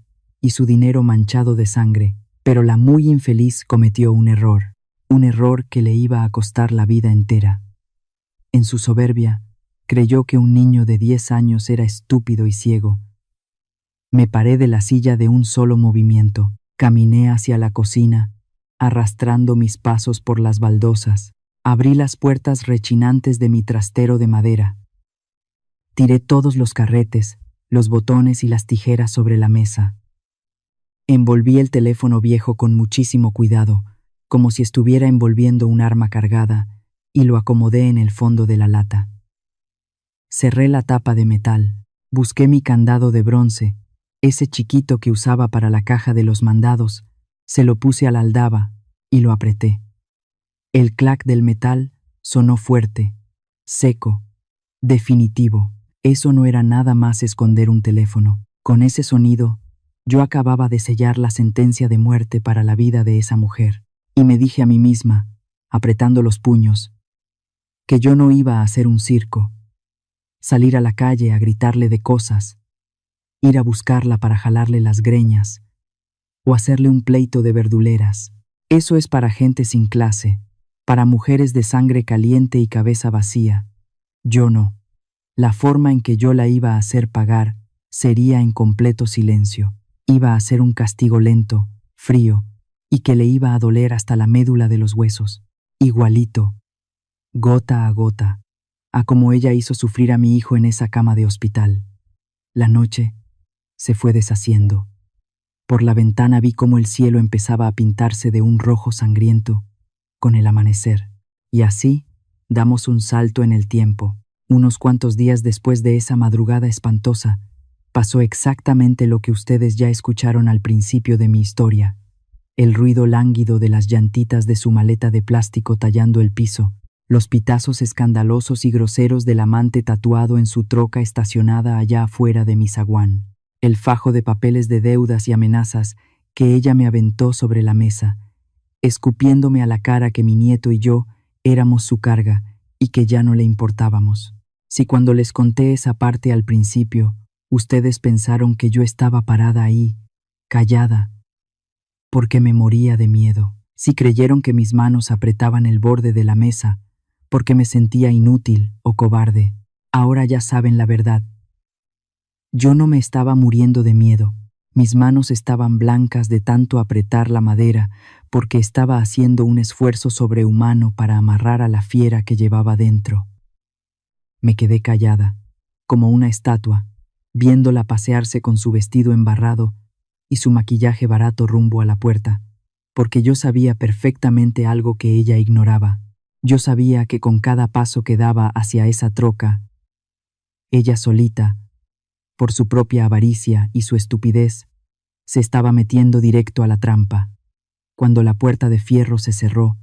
y su dinero manchado de sangre. Pero la muy infeliz cometió un error que le iba a costar la vida entera. En su soberbia, creyó que un niño de 10 años era estúpido y ciego. Me paré de la silla de un solo movimiento, caminé hacia la cocina, arrastrando mis pasos por las baldosas, abrí las puertas rechinantes de mi trastero de madera, tiré todos los carretes, los botones y las tijeras sobre la mesa. Envolví el teléfono viejo con muchísimo cuidado, como si estuviera envolviendo un arma cargada, y lo acomodé en el fondo de la lata. Cerré la tapa de metal, busqué mi candado de bronce, ese chiquito que usaba para la caja de los mandados, se lo puse a la aldaba y lo apreté. El clac del metal sonó fuerte, seco, definitivo. Eso no era nada más esconder un teléfono. Con ese sonido, yo acababa de sellar la sentencia de muerte para la vida de esa mujer, y me dije a mí misma, apretando los puños, que yo no iba a hacer un circo, salir a la calle a gritarle de cosas, ir a buscarla para jalarle las greñas, o hacerle un pleito de verduleras. Eso es para gente sin clase, para mujeres de sangre caliente y cabeza vacía. Yo no. La forma en que yo la iba a hacer pagar sería en completo silencio. Iba a ser un castigo lento, frío, y que le iba a doler hasta la médula de los huesos. Igualito, gota a gota, a como ella hizo sufrir a mi hijo en esa cama de hospital. La noche se fue deshaciendo. Por la ventana vi cómo el cielo empezaba a pintarse de un rojo sangriento con el amanecer. Y así damos un salto en el tiempo. Unos cuantos días después de esa madrugada espantosa, pasó exactamente lo que ustedes ya escucharon al principio de mi historia. El ruido lánguido de las llantitas de su maleta de plástico tallando el piso, los pitazos escandalosos y groseros del amante tatuado en su troca estacionada allá afuera de mi zaguán, el fajo de papeles de deudas y amenazas que ella me aventó sobre la mesa, escupiéndome a la cara que mi nieto y yo éramos su carga y que ya no le importábamos. Si cuando les conté esa parte al principio, ustedes pensaron que yo estaba parada ahí, callada, porque me moría de miedo. Si creyeron que mis manos apretaban el borde de la mesa, porque me sentía inútil o cobarde, ahora ya saben la verdad. Yo no me estaba muriendo de miedo. Mis manos estaban blancas de tanto apretar la madera, porque estaba haciendo un esfuerzo sobrehumano para amarrar a la fiera que llevaba dentro. Me quedé callada, como una estatua, viéndola pasearse con su vestido embarrado y su maquillaje barato rumbo a la puerta, porque yo sabía perfectamente algo que ella ignoraba. Yo sabía que con cada paso que daba hacia esa troca, ella solita, por su propia avaricia y su estupidez, se estaba metiendo directo a la trampa. Cuando la puerta de fierro se cerró,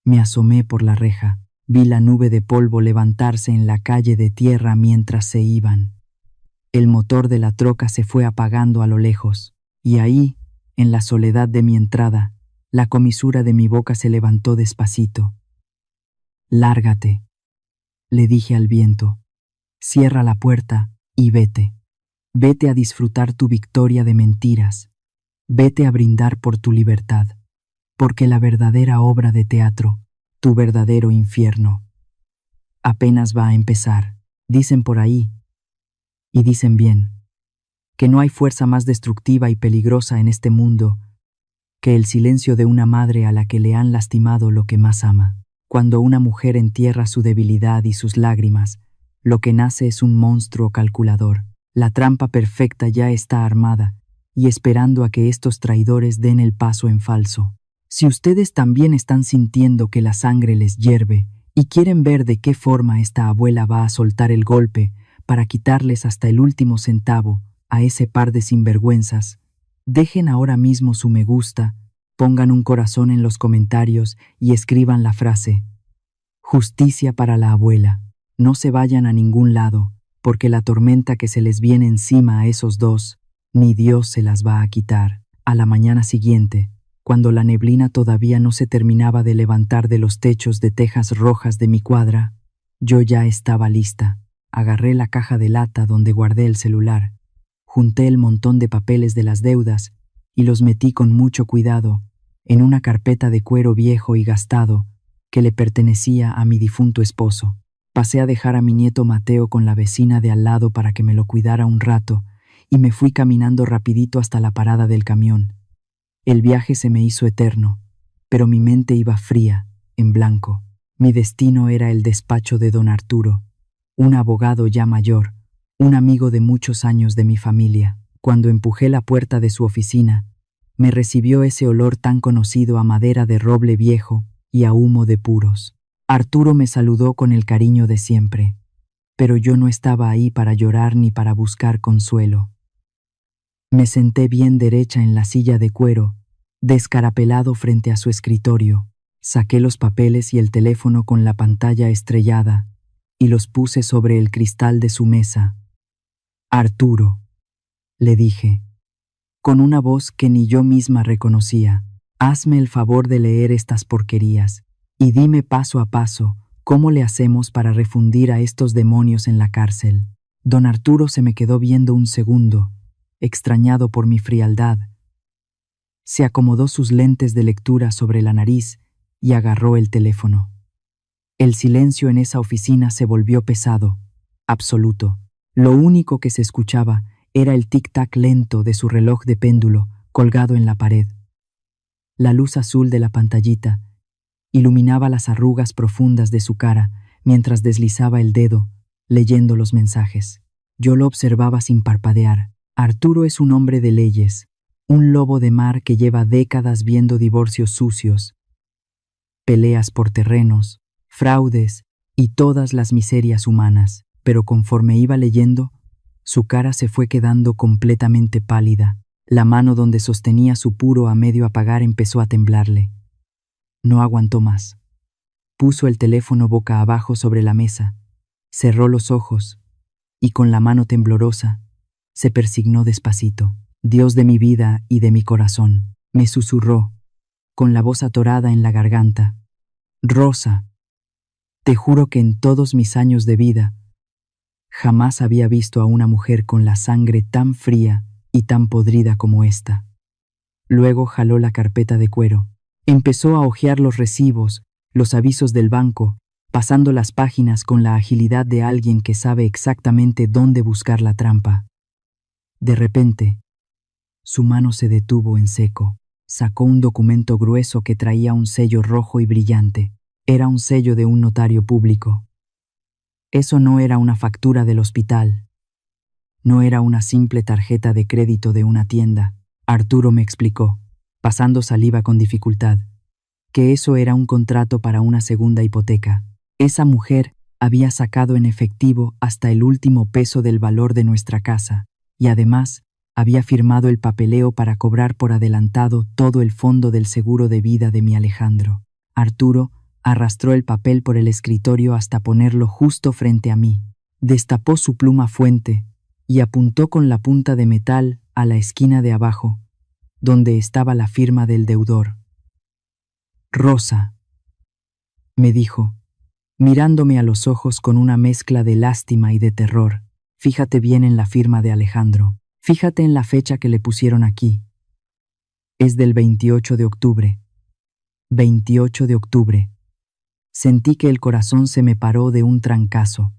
me asomé por la reja. Vi la nube de polvo levantarse en la calle de tierra mientras se iban. El motor de la troca se fue apagando a lo lejos, y ahí, en la soledad de mi entrada, la comisura de mi boca se levantó despacito. «Lárgate», le dije al viento. «Cierra la puerta y vete. Vete a disfrutar tu victoria de mentiras. Vete a brindar por tu libertad, porque la verdadera obra de teatro, tu verdadero infierno, apenas va a empezar». Dicen por ahí, y dicen bien, que no hay fuerza más destructiva y peligrosa en este mundo que el silencio de una madre a la que le han lastimado lo que más ama. Cuando una mujer entierra su debilidad y sus lágrimas, lo que nace es un monstruo calculador. La trampa perfecta ya está armada y esperando a que estos traidores den el paso en falso. Si ustedes también están sintiendo que la sangre les hierve y quieren ver de qué forma esta abuela va a soltar el golpe para quitarles hasta el último centavo a ese par de sinvergüenzas, dejen ahora mismo su me gusta, pongan un corazón en los comentarios y escriban la frase: «Justicia para la abuela». No se vayan a ningún lado, porque la tormenta que se les viene encima a esos dos, ni Dios se las va a quitar. A la mañana siguiente, cuando la neblina todavía no se terminaba de levantar de los techos de tejas rojas de mi cuadra, yo ya estaba lista. Agarré la caja de lata donde guardé el celular, junté el montón de papeles de las deudas y los metí con mucho cuidado en una carpeta de cuero viejo y gastado que le pertenecía a mi difunto esposo. Pasé a dejar a mi nieto Mateo con la vecina de al lado para que me lo cuidara un rato y me fui caminando rapidito hasta la parada del camión. El viaje se me hizo eterno, pero mi mente iba fría, en blanco. Mi destino era el despacho de don Arturo, un abogado ya mayor, un amigo de muchos años de mi familia. Cuando empujé la puerta de su oficina, me recibió ese olor tan conocido a madera de roble viejo y a humo de puros. Arturo me saludó con el cariño de siempre, pero yo no estaba ahí para llorar ni para buscar consuelo. Me senté bien derecha en la silla de cuero, descarapelado frente a su escritorio. Saqué los papeles y el teléfono con la pantalla estrellada y los puse sobre el cristal de su mesa. «Arturo», le dije, con una voz que ni yo misma reconocía, «hazme el favor de leer estas porquerías y dime paso a paso cómo le hacemos para refundir a estos demonios en la cárcel». Don Arturo se me quedó viendo un segundo, extrañado por mi frialdad. Se acomodó sus lentes de lectura sobre la nariz y agarró el teléfono. El silencio en esa oficina se volvió pesado, absoluto. Lo único que se escuchaba era el tic-tac lento de su reloj de péndulo colgado en la pared. La luz azul de la pantallita iluminaba las arrugas profundas de su cara mientras deslizaba el dedo, leyendo los mensajes. Yo lo observaba sin parpadear. Arturo es un hombre de leyes, un lobo de mar que lleva décadas viendo divorcios sucios, peleas por terrenos, fraudes y todas las miserias humanas. Pero conforme iba leyendo, su cara se fue quedando completamente pálida. La mano donde sostenía su puro a medio apagar empezó a temblarle. No aguantó más. Puso el teléfono boca abajo sobre la mesa, cerró los ojos y con la mano temblorosa se persignó despacito. «Dios de mi vida y de mi corazón», me susurró, con la voz atorada en la garganta. «Rosa, te juro que en todos mis años de vida Jamás había visto a una mujer con la sangre tan fría y tan podrida como esta. Luego jaló la carpeta de cuero. Empezó a hojear los recibos, los avisos del banco, pasando las páginas con la agilidad de alguien que sabe exactamente dónde buscar la trampa. De repente, su mano se detuvo en seco. Sacó un documento grueso que traía un sello rojo y brillante. Era un sello de un notario público. Eso no era una factura del hospital. No era una simple tarjeta de crédito de una tienda. Arturo me explicó, pasando saliva con dificultad, que eso era un contrato para una segunda hipoteca. Esa mujer había sacado en efectivo hasta el último peso del valor de nuestra casa, y además había firmado el papeleo para cobrar por adelantado todo el fondo del seguro de vida de mi Alejandro. Arturo arrastró el papel por el escritorio hasta ponerlo justo frente a mí. Destapó su pluma fuente y apuntó con la punta de metal a la esquina de abajo, donde estaba la firma del deudor. Rosa, me dijo, mirándome a los ojos con una mezcla de lástima y de terror. Fíjate bien en la firma de Alejandro. Fíjate en la fecha que le pusieron aquí. Es del 28 de octubre. 28 de octubre. Sentí que el corazón se me paró de un trancazo.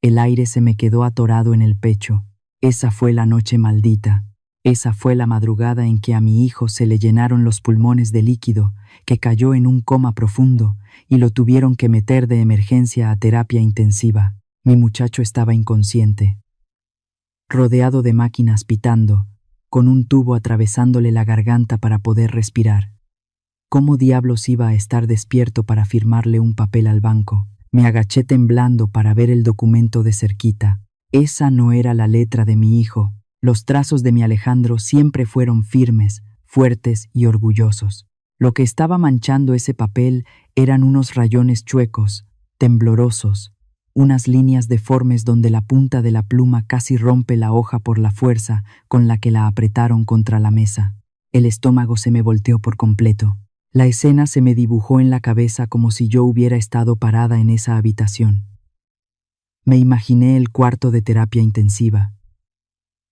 El aire se me quedó atorado en el pecho. Esa fue la noche maldita. Esa fue la madrugada en que a mi hijo se le llenaron los pulmones de líquido, que cayó en un coma profundo y lo tuvieron que meter de emergencia a terapia intensiva. Mi muchacho estaba inconsciente, rodeado de máquinas pitando, con un tubo atravesándole la garganta para poder respirar. ¿Cómo diablos iba a estar despierto para firmarle un papel al banco? Me agaché temblando para ver el documento de cerquita. Esa no era la letra de mi hijo. Los trazos de mi Alejandro siempre fueron firmes, fuertes y orgullosos. Lo que estaba manchando ese papel eran unos rayones chuecos, temblorosos, unas líneas deformes donde la punta de la pluma casi rompe la hoja por la fuerza con la que la apretaron contra la mesa. El estómago se me volteó por completo. La escena se me dibujó en la cabeza como si yo hubiera estado parada en esa habitación. Me imaginé el cuarto de terapia intensiva.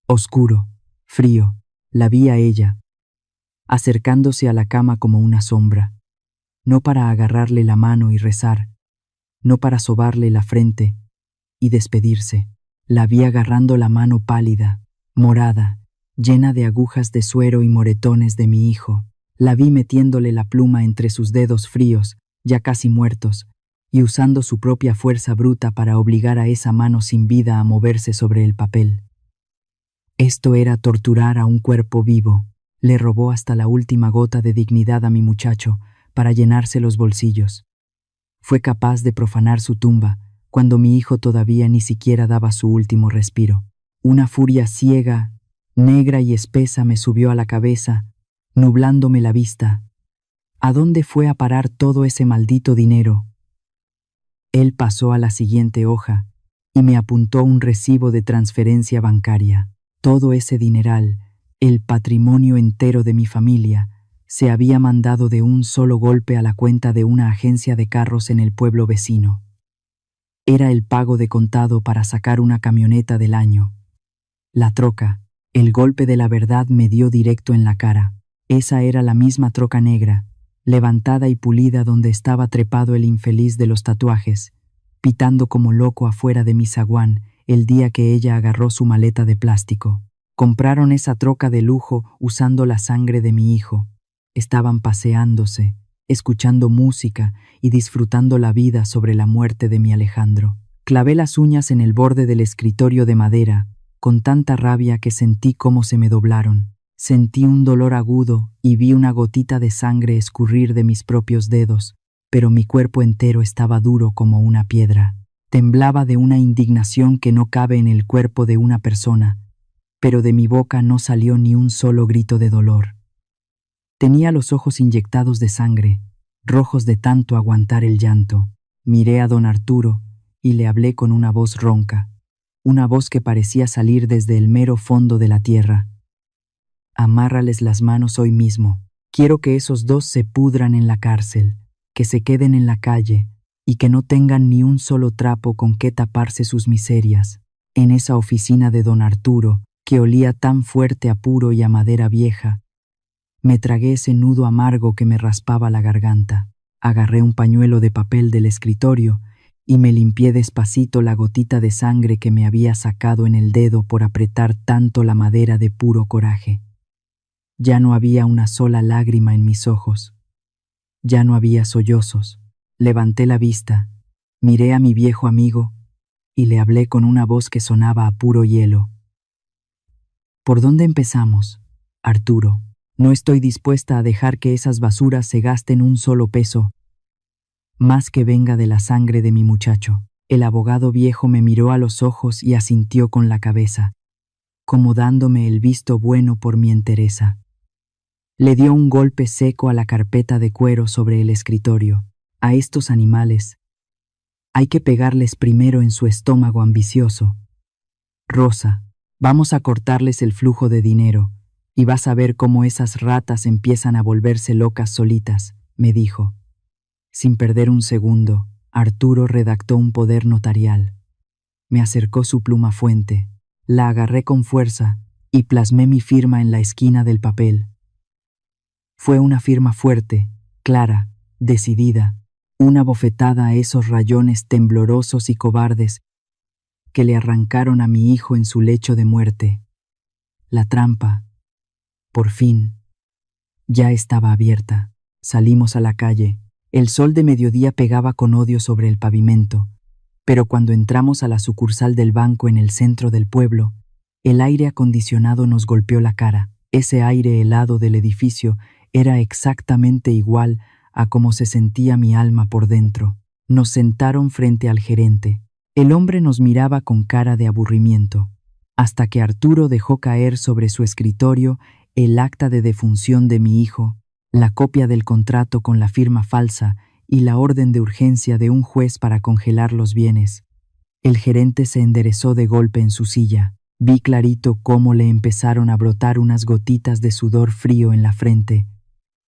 Oscuro, frío, la vi a ella, acercándose a la cama como una sombra, no para agarrarle la mano y rezar, no para sobarle la frente y despedirse. La vi agarrando la mano pálida, morada, llena de agujas de suero y moretones de mi hijo. La vi metiéndole la pluma entre sus dedos fríos, ya casi muertos, y usando su propia fuerza bruta para obligar a esa mano sin vida a moverse sobre el papel. Esto era torturar a un cuerpo vivo. Le robó hasta la última gota de dignidad a mi muchacho para llenarse los bolsillos. Fue capaz de profanar su tumba cuando mi hijo todavía ni siquiera daba su último respiro. Una furia ciega, negra y espesa me subió a la cabeza, nublándome la vista. ¿A dónde fue a parar todo ese maldito dinero? Él pasó a la siguiente hoja y me apuntó un recibo de transferencia bancaria. Todo ese dineral, el patrimonio entero de mi familia, se había mandado de un solo golpe a la cuenta de una agencia de carros en el pueblo vecino. Era el pago de contado para sacar una camioneta del año. La troca, el golpe de la verdad me dio directo en la cara. Esa era la misma troca negra, levantada y pulida donde estaba trepado el infeliz de los tatuajes, pitando como loco afuera de mi zaguán el día que ella agarró su maleta de plástico. Compraron esa troca de lujo usando la sangre de mi hijo. Estaban paseándose, escuchando música y disfrutando la vida sobre la muerte de mi Alejandro. Clavé las uñas en el borde del escritorio de madera, con tanta rabia que sentí cómo se me doblaron. Sentí un dolor agudo y vi una gotita de sangre escurrir de mis propios dedos, pero mi cuerpo entero estaba duro como una piedra. Temblaba de una indignación que no cabe en el cuerpo de una persona, pero de mi boca no salió ni un solo grito de dolor. Tenía los ojos inyectados de sangre, rojos de tanto aguantar el llanto. Miré a don Arturo y le hablé con una voz ronca, una voz que parecía salir desde el mero fondo de la tierra. Amárrales las manos hoy mismo. Quiero que esos dos se pudran en la cárcel, que se queden en la calle, y que no tengan ni un solo trapo con que taparse sus miserias. En esa oficina de don Arturo, que olía tan fuerte a puro y a madera vieja, me tragué ese nudo amargo que me raspaba la garganta. Agarré un pañuelo de papel del escritorio y me limpié despacito la gotita de sangre que me había sacado en el dedo por apretar tanto la madera de puro coraje. Ya no había una sola lágrima en mis ojos. Ya no había sollozos. Levanté la vista, miré a mi viejo amigo y le hablé con una voz que sonaba a puro hielo. ¿Por dónde empezamos, Arturo? No estoy dispuesta a dejar que esas basuras se gasten un solo peso, más que venga de la sangre de mi muchacho. El abogado viejo me miró a los ojos y asintió con la cabeza, como dándome el visto bueno por mi entereza. Le dio un golpe seco a la carpeta de cuero sobre el escritorio. A estos animales hay que pegarles primero en su estómago ambicioso. Rosa, vamos a cortarles el flujo de dinero, y vas a ver cómo esas ratas empiezan a volverse locas solitas, me dijo. Sin perder un segundo, Arturo redactó un poder notarial. Me acercó su pluma fuente, la agarré con fuerza y plasmé mi firma en la esquina del papel. Fue una firma fuerte, clara, decidida, una bofetada a esos rayones temblorosos y cobardes que le arrancaron a mi hijo en su lecho de muerte. La trampa, por fin, ya estaba abierta. Salimos a la calle. El sol de mediodía pegaba con odio sobre el pavimento, pero cuando entramos a la sucursal del banco en el centro del pueblo, el aire acondicionado nos golpeó la cara. Ese aire helado del edificio era exactamente igual a cómo se sentía mi alma por dentro. Nos sentaron frente al gerente. El hombre nos miraba con cara de aburrimiento, hasta que Arturo dejó caer sobre su escritorio el acta de defunción de mi hijo, la copia del contrato con la firma falsa y la orden de urgencia de un juez para congelar los bienes. El gerente se enderezó de golpe en su silla. Vi clarito cómo le empezaron a brotar unas gotitas de sudor frío en la frente,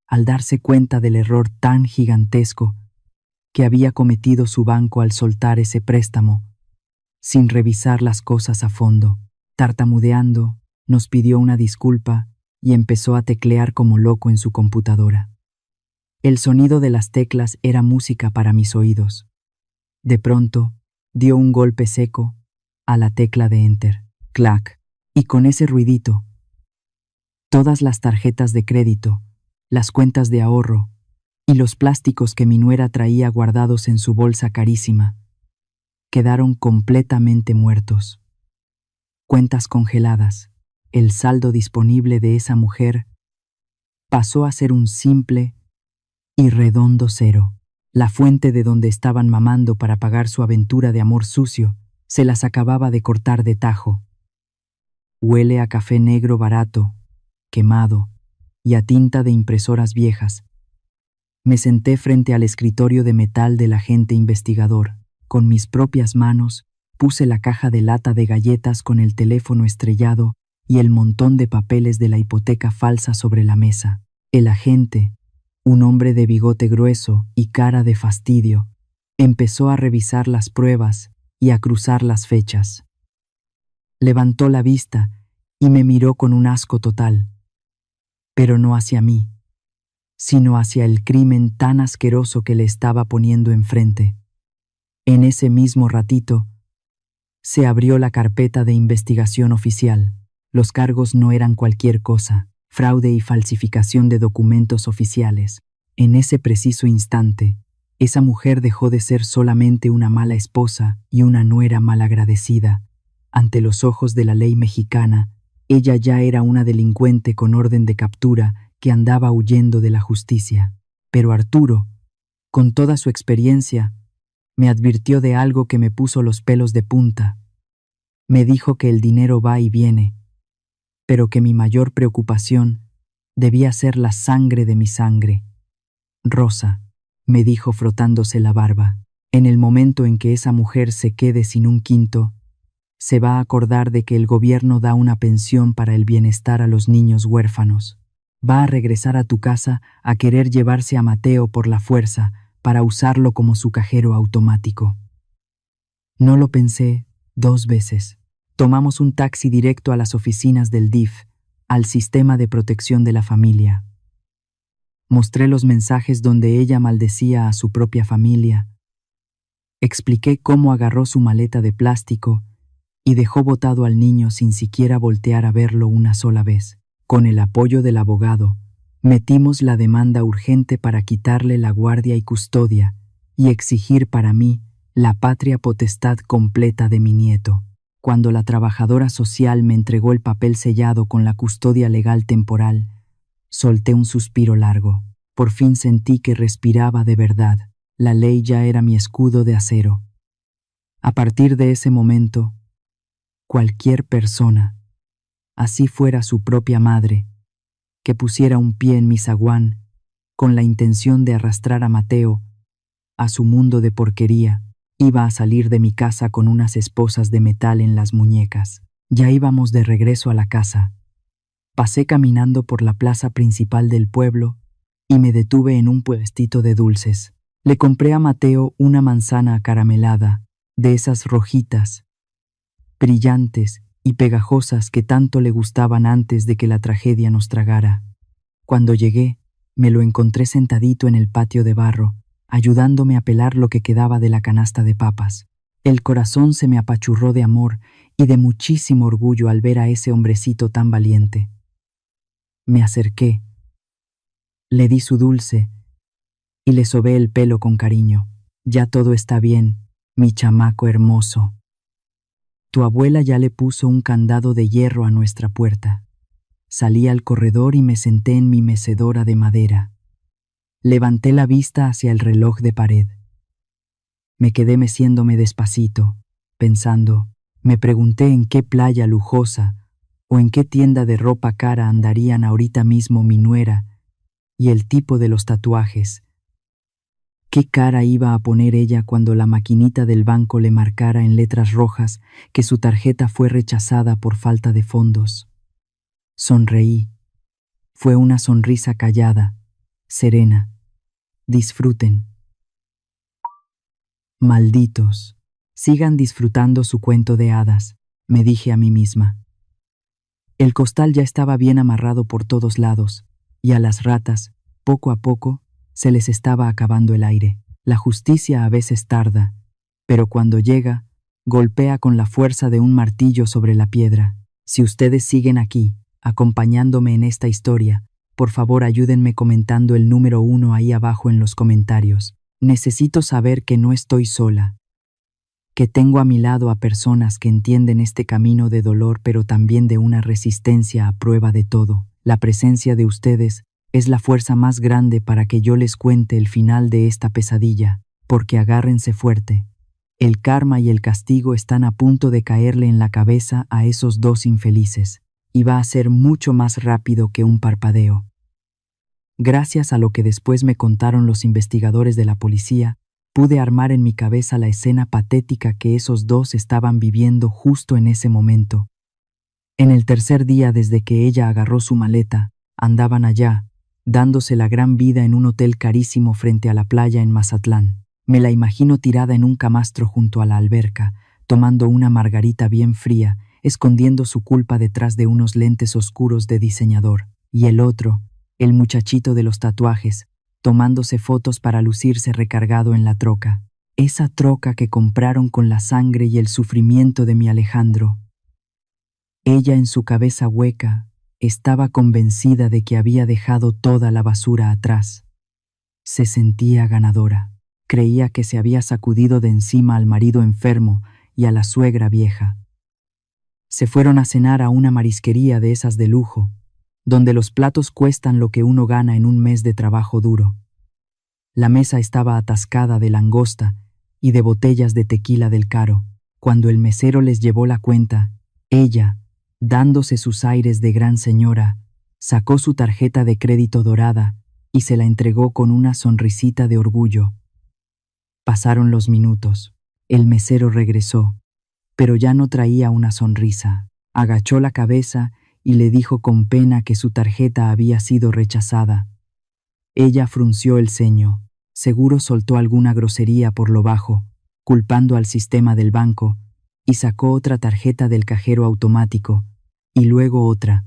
al darse cuenta del error tan gigantesco que había cometido su banco al soltar ese préstamo, sin revisar las cosas a fondo. Tartamudeando, nos pidió una disculpa y empezó a teclear como loco en su computadora. El sonido de las teclas era música para mis oídos. De pronto, dio un golpe seco a la tecla de Enter. Clac. Y con ese ruidito, todas las tarjetas de crédito, las cuentas de ahorro y los plásticos que mi nuera traía guardados en su bolsa carísima quedaron completamente muertos. Cuentas congeladas. El saldo disponible de esa mujer pasó a ser un simple y redondo cero. La fuente de donde estaban mamando para pagar su aventura de amor sucio se las acababa de cortar de tajo. Huele a café negro barato, quemado, y a tinta de impresoras viejas. Me senté frente al escritorio de metal del agente investigador. Con mis propias manos puse la caja de lata de galletas con el teléfono estrellado y el montón de papeles de la hipoteca falsa sobre la mesa. El agente, un hombre de bigote grueso y cara de fastidio, empezó a revisar las pruebas y a cruzar las fechas. Levantó la vista y me miró con un asco total, pero no hacia mí, sino hacia el crimen tan asqueroso que le estaba poniendo enfrente. En ese mismo ratito, se abrió la carpeta de investigación oficial. Los cargos no eran cualquier cosa: fraude y falsificación de documentos oficiales. En ese preciso instante, esa mujer dejó de ser solamente una mala esposa y una nuera malagradecida. Ante los ojos de la ley mexicana, ella ya era una delincuente con orden de captura que andaba huyendo de la justicia. Pero Arturo, con toda su experiencia, me advirtió de algo que me puso los pelos de punta. Me dijo que el dinero va y viene, pero que mi mayor preocupación debía ser la sangre de mi sangre. Rosa, me dijo frotándose la barba, en el momento en que esa mujer se quede sin un quinto, se va a acordar de que el gobierno da una pensión para el bienestar a los niños huérfanos. Va a regresar a tu casa a querer llevarse a Mateo por la fuerza para usarlo como su cajero automático. No lo pensé 2 veces. Tomamos un taxi directo a las oficinas del DIF, al Sistema de Protección de la Familia. Mostré los mensajes donde ella maldecía a su propia familia. Expliqué cómo agarró su maleta de plástico y dejó botado al niño sin siquiera voltear a verlo una sola vez. Con el apoyo del abogado, metimos la demanda urgente para quitarle la guardia y custodia y exigir para mí la patria potestad completa de mi nieto. Cuando la trabajadora social me entregó el papel sellado con la custodia legal temporal, solté un suspiro largo. Por fin sentí que respiraba de verdad. La ley ya era mi escudo de acero. A partir de ese momento, cualquier persona, así fuera su propia madre, que pusiera un pie en mi zaguán con la intención de arrastrar a Mateo a su mundo de porquería, iba a salir de mi casa con unas esposas de metal en las muñecas. Ya íbamos de regreso a la casa. Pasé caminando por la plaza principal del pueblo y me detuve en un puestito de dulces. Le compré a Mateo una manzana acaramelada, de esas rojitas, brillantes y pegajosas que tanto le gustaban antes de que la tragedia nos tragara. Cuando llegué, me lo encontré sentadito en el patio de barro, ayudándome a pelar lo que quedaba de la canasta de papas. El corazón se me apachurró de amor y de muchísimo orgullo al ver a ese hombrecito tan valiente. Me acerqué, le di su dulce y le sobé el pelo con cariño. Ya todo está bien, mi chamaco hermoso. Tu abuela ya le puso un candado de hierro a nuestra puerta. Salí al corredor y me senté en mi mecedora de madera. Levanté la vista hacia el reloj de pared. Me quedé meciéndome despacito, pensando. Me pregunté en qué playa lujosa o en qué tienda de ropa cara andarían ahorita mismo mi nuera y el tipo de los tatuajes. ¿Qué cara iba a poner ella cuando la maquinita del banco le marcara en letras rojas que su tarjeta fue rechazada por falta de fondos? Sonreí. Fue una sonrisa callada, serena. Disfruten. Malditos. Sigan disfrutando su cuento de hadas, me dije a mí misma. El costal ya estaba bien amarrado por todos lados, y a las ratas, poco a poco, se les estaba acabando el aire. La justicia a veces tarda, pero cuando llega, golpea con la fuerza de un martillo sobre la piedra. Si ustedes siguen aquí, acompañándome en esta historia, por favor ayúdenme comentando el número 1 ahí abajo en los comentarios. Necesito saber que no estoy sola, que tengo a mi lado a personas que entienden este camino de dolor pero también de una resistencia a prueba de todo. La presencia de ustedes es la fuerza más grande para que yo les cuente el final de esta pesadilla, porque agárrense fuerte. El karma y el castigo están a punto de caerle en la cabeza a esos dos infelices, y va a ser mucho más rápido que un parpadeo. Gracias a lo que después me contaron los investigadores de la policía, pude armar en mi cabeza la escena patética que esos dos estaban viviendo justo en ese momento. En el tercer día desde que ella agarró su maleta, andaban allá, dándose la gran vida en un hotel carísimo frente a la playa en Mazatlán. Me la imagino tirada en un camastro junto a la alberca, tomando una margarita bien fría, escondiendo su culpa detrás de unos lentes oscuros de diseñador. Y el otro, el muchachito de los tatuajes, tomándose fotos para lucirse recargado en la troca. Esa troca que compraron con la sangre y el sufrimiento de mi Alejandro. Ella en su cabeza hueca, estaba convencida de que había dejado toda la basura atrás. Se sentía ganadora. Creía que se había sacudido de encima al marido enfermo y a la suegra vieja. Se fueron a cenar a una marisquería de esas de lujo, donde los platos cuestan lo que uno gana en un mes de trabajo duro. La mesa estaba atascada de langosta y de botellas de tequila del caro. Cuando el mesero les llevó la cuenta, ella, dándose sus aires de gran señora, sacó su tarjeta de crédito dorada y se la entregó con una sonrisita de orgullo. Pasaron los minutos. El mesero regresó, pero ya no traía una sonrisa. Agachó la cabeza y le dijo con pena que su tarjeta había sido rechazada. Ella frunció el ceño. Seguro soltó alguna grosería por lo bajo, culpando al sistema del banco, y sacó otra tarjeta del cajero automático, y luego otra.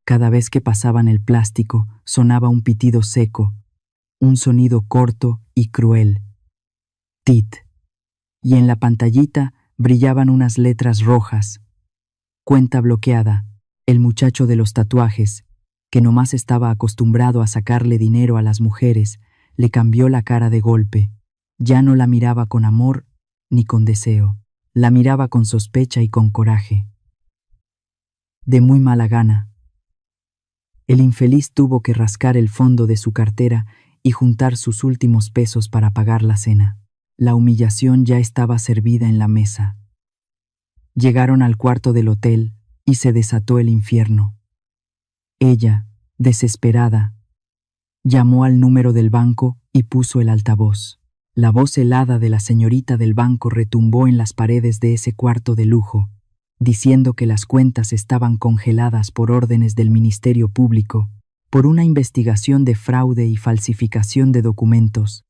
Cada vez que pasaban el plástico, sonaba un pitido seco, un sonido corto y cruel. Tit. Y en la pantallita brillaban unas letras rojas. Cuenta bloqueada. El muchacho de los tatuajes, que nomás estaba acostumbrado a sacarle dinero a las mujeres, le cambió la cara de golpe. Ya no la miraba con amor ni con deseo. La miraba con sospecha y con coraje. De muy mala gana. El infeliz tuvo que rascar el fondo de su cartera y juntar sus últimos pesos para pagar la cena. La humillación ya estaba servida en la mesa. Llegaron al cuarto del hotel y se desató el infierno. Ella, desesperada, llamó al número del banco y puso el altavoz. La voz helada de la señorita del banco retumbó en las paredes de ese cuarto de lujo, diciendo que las cuentas estaban congeladas por órdenes del Ministerio Público, por una investigación de fraude y falsificación de documentos.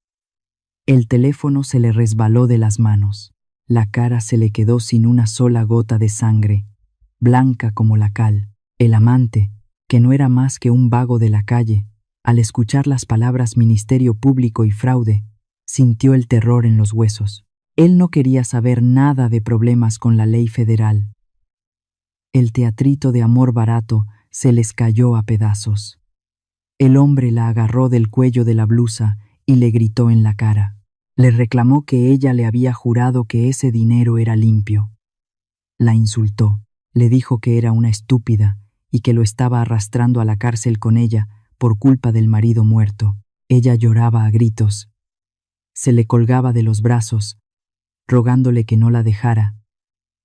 El teléfono se le resbaló de las manos. La cara se le quedó sin una sola gota de sangre, blanca como la cal. El amante, que no era más que un vago de la calle, al escuchar las palabras Ministerio Público y fraude, sintió el terror en los huesos. Él no quería saber nada de problemas con la ley federal. El teatrito de amor barato se les cayó a pedazos. El hombre la agarró del cuello de la blusa y le gritó en la cara. Le reclamó que ella le había jurado que ese dinero era limpio. La insultó, le dijo que era una estúpida y que lo estaba arrastrando a la cárcel con ella por culpa del marido muerto. Ella lloraba a gritos. Se le colgaba de los brazos, rogándole que no la dejara,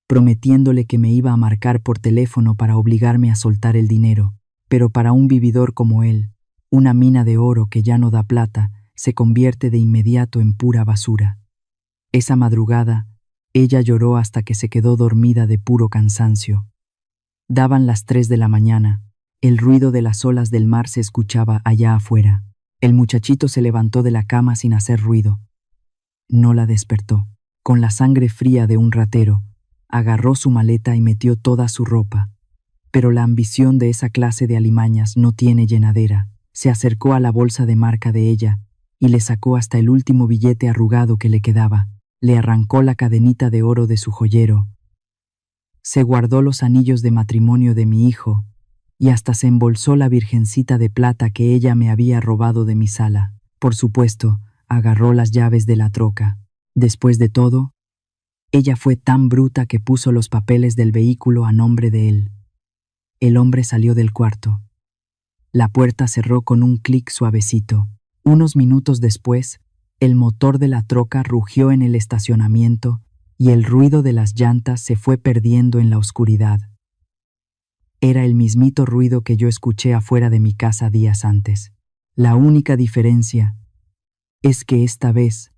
prometiéndole que me iba a marcar por teléfono para obligarme a soltar el dinero. Pero para un vividor como él, una mina de oro que ya no da plata se convierte de inmediato en pura basura. Esa madrugada, ella lloró hasta que se quedó dormida de puro cansancio. Daban las 3 de la mañana. El ruido de las olas del mar se escuchaba allá afuera. El muchachito se levantó de la cama sin hacer ruido. No la despertó. Con la sangre fría de un ratero, agarró su maleta y metió toda su ropa. Pero la ambición de esa clase de alimañas no tiene llenadera. Se acercó a la bolsa de marca de ella y le sacó hasta el último billete arrugado que le quedaba. Le arrancó la cadenita de oro de su joyero. Se guardó los anillos de matrimonio de mi hijo y hasta se embolsó la virgencita de plata que ella me había robado de mi sala. Por supuesto, agarró las llaves de la troca. Después de todo, ella fue tan bruta que puso los papeles del vehículo a nombre de él. El hombre salió del cuarto. La puerta cerró con un clic suavecito. Unos minutos después, el motor de la troca rugió en el estacionamiento y el ruido de las llantas se fue perdiendo en la oscuridad. Era el mismito ruido que yo escuché afuera de mi casa días antes. La única diferencia es que esta vez,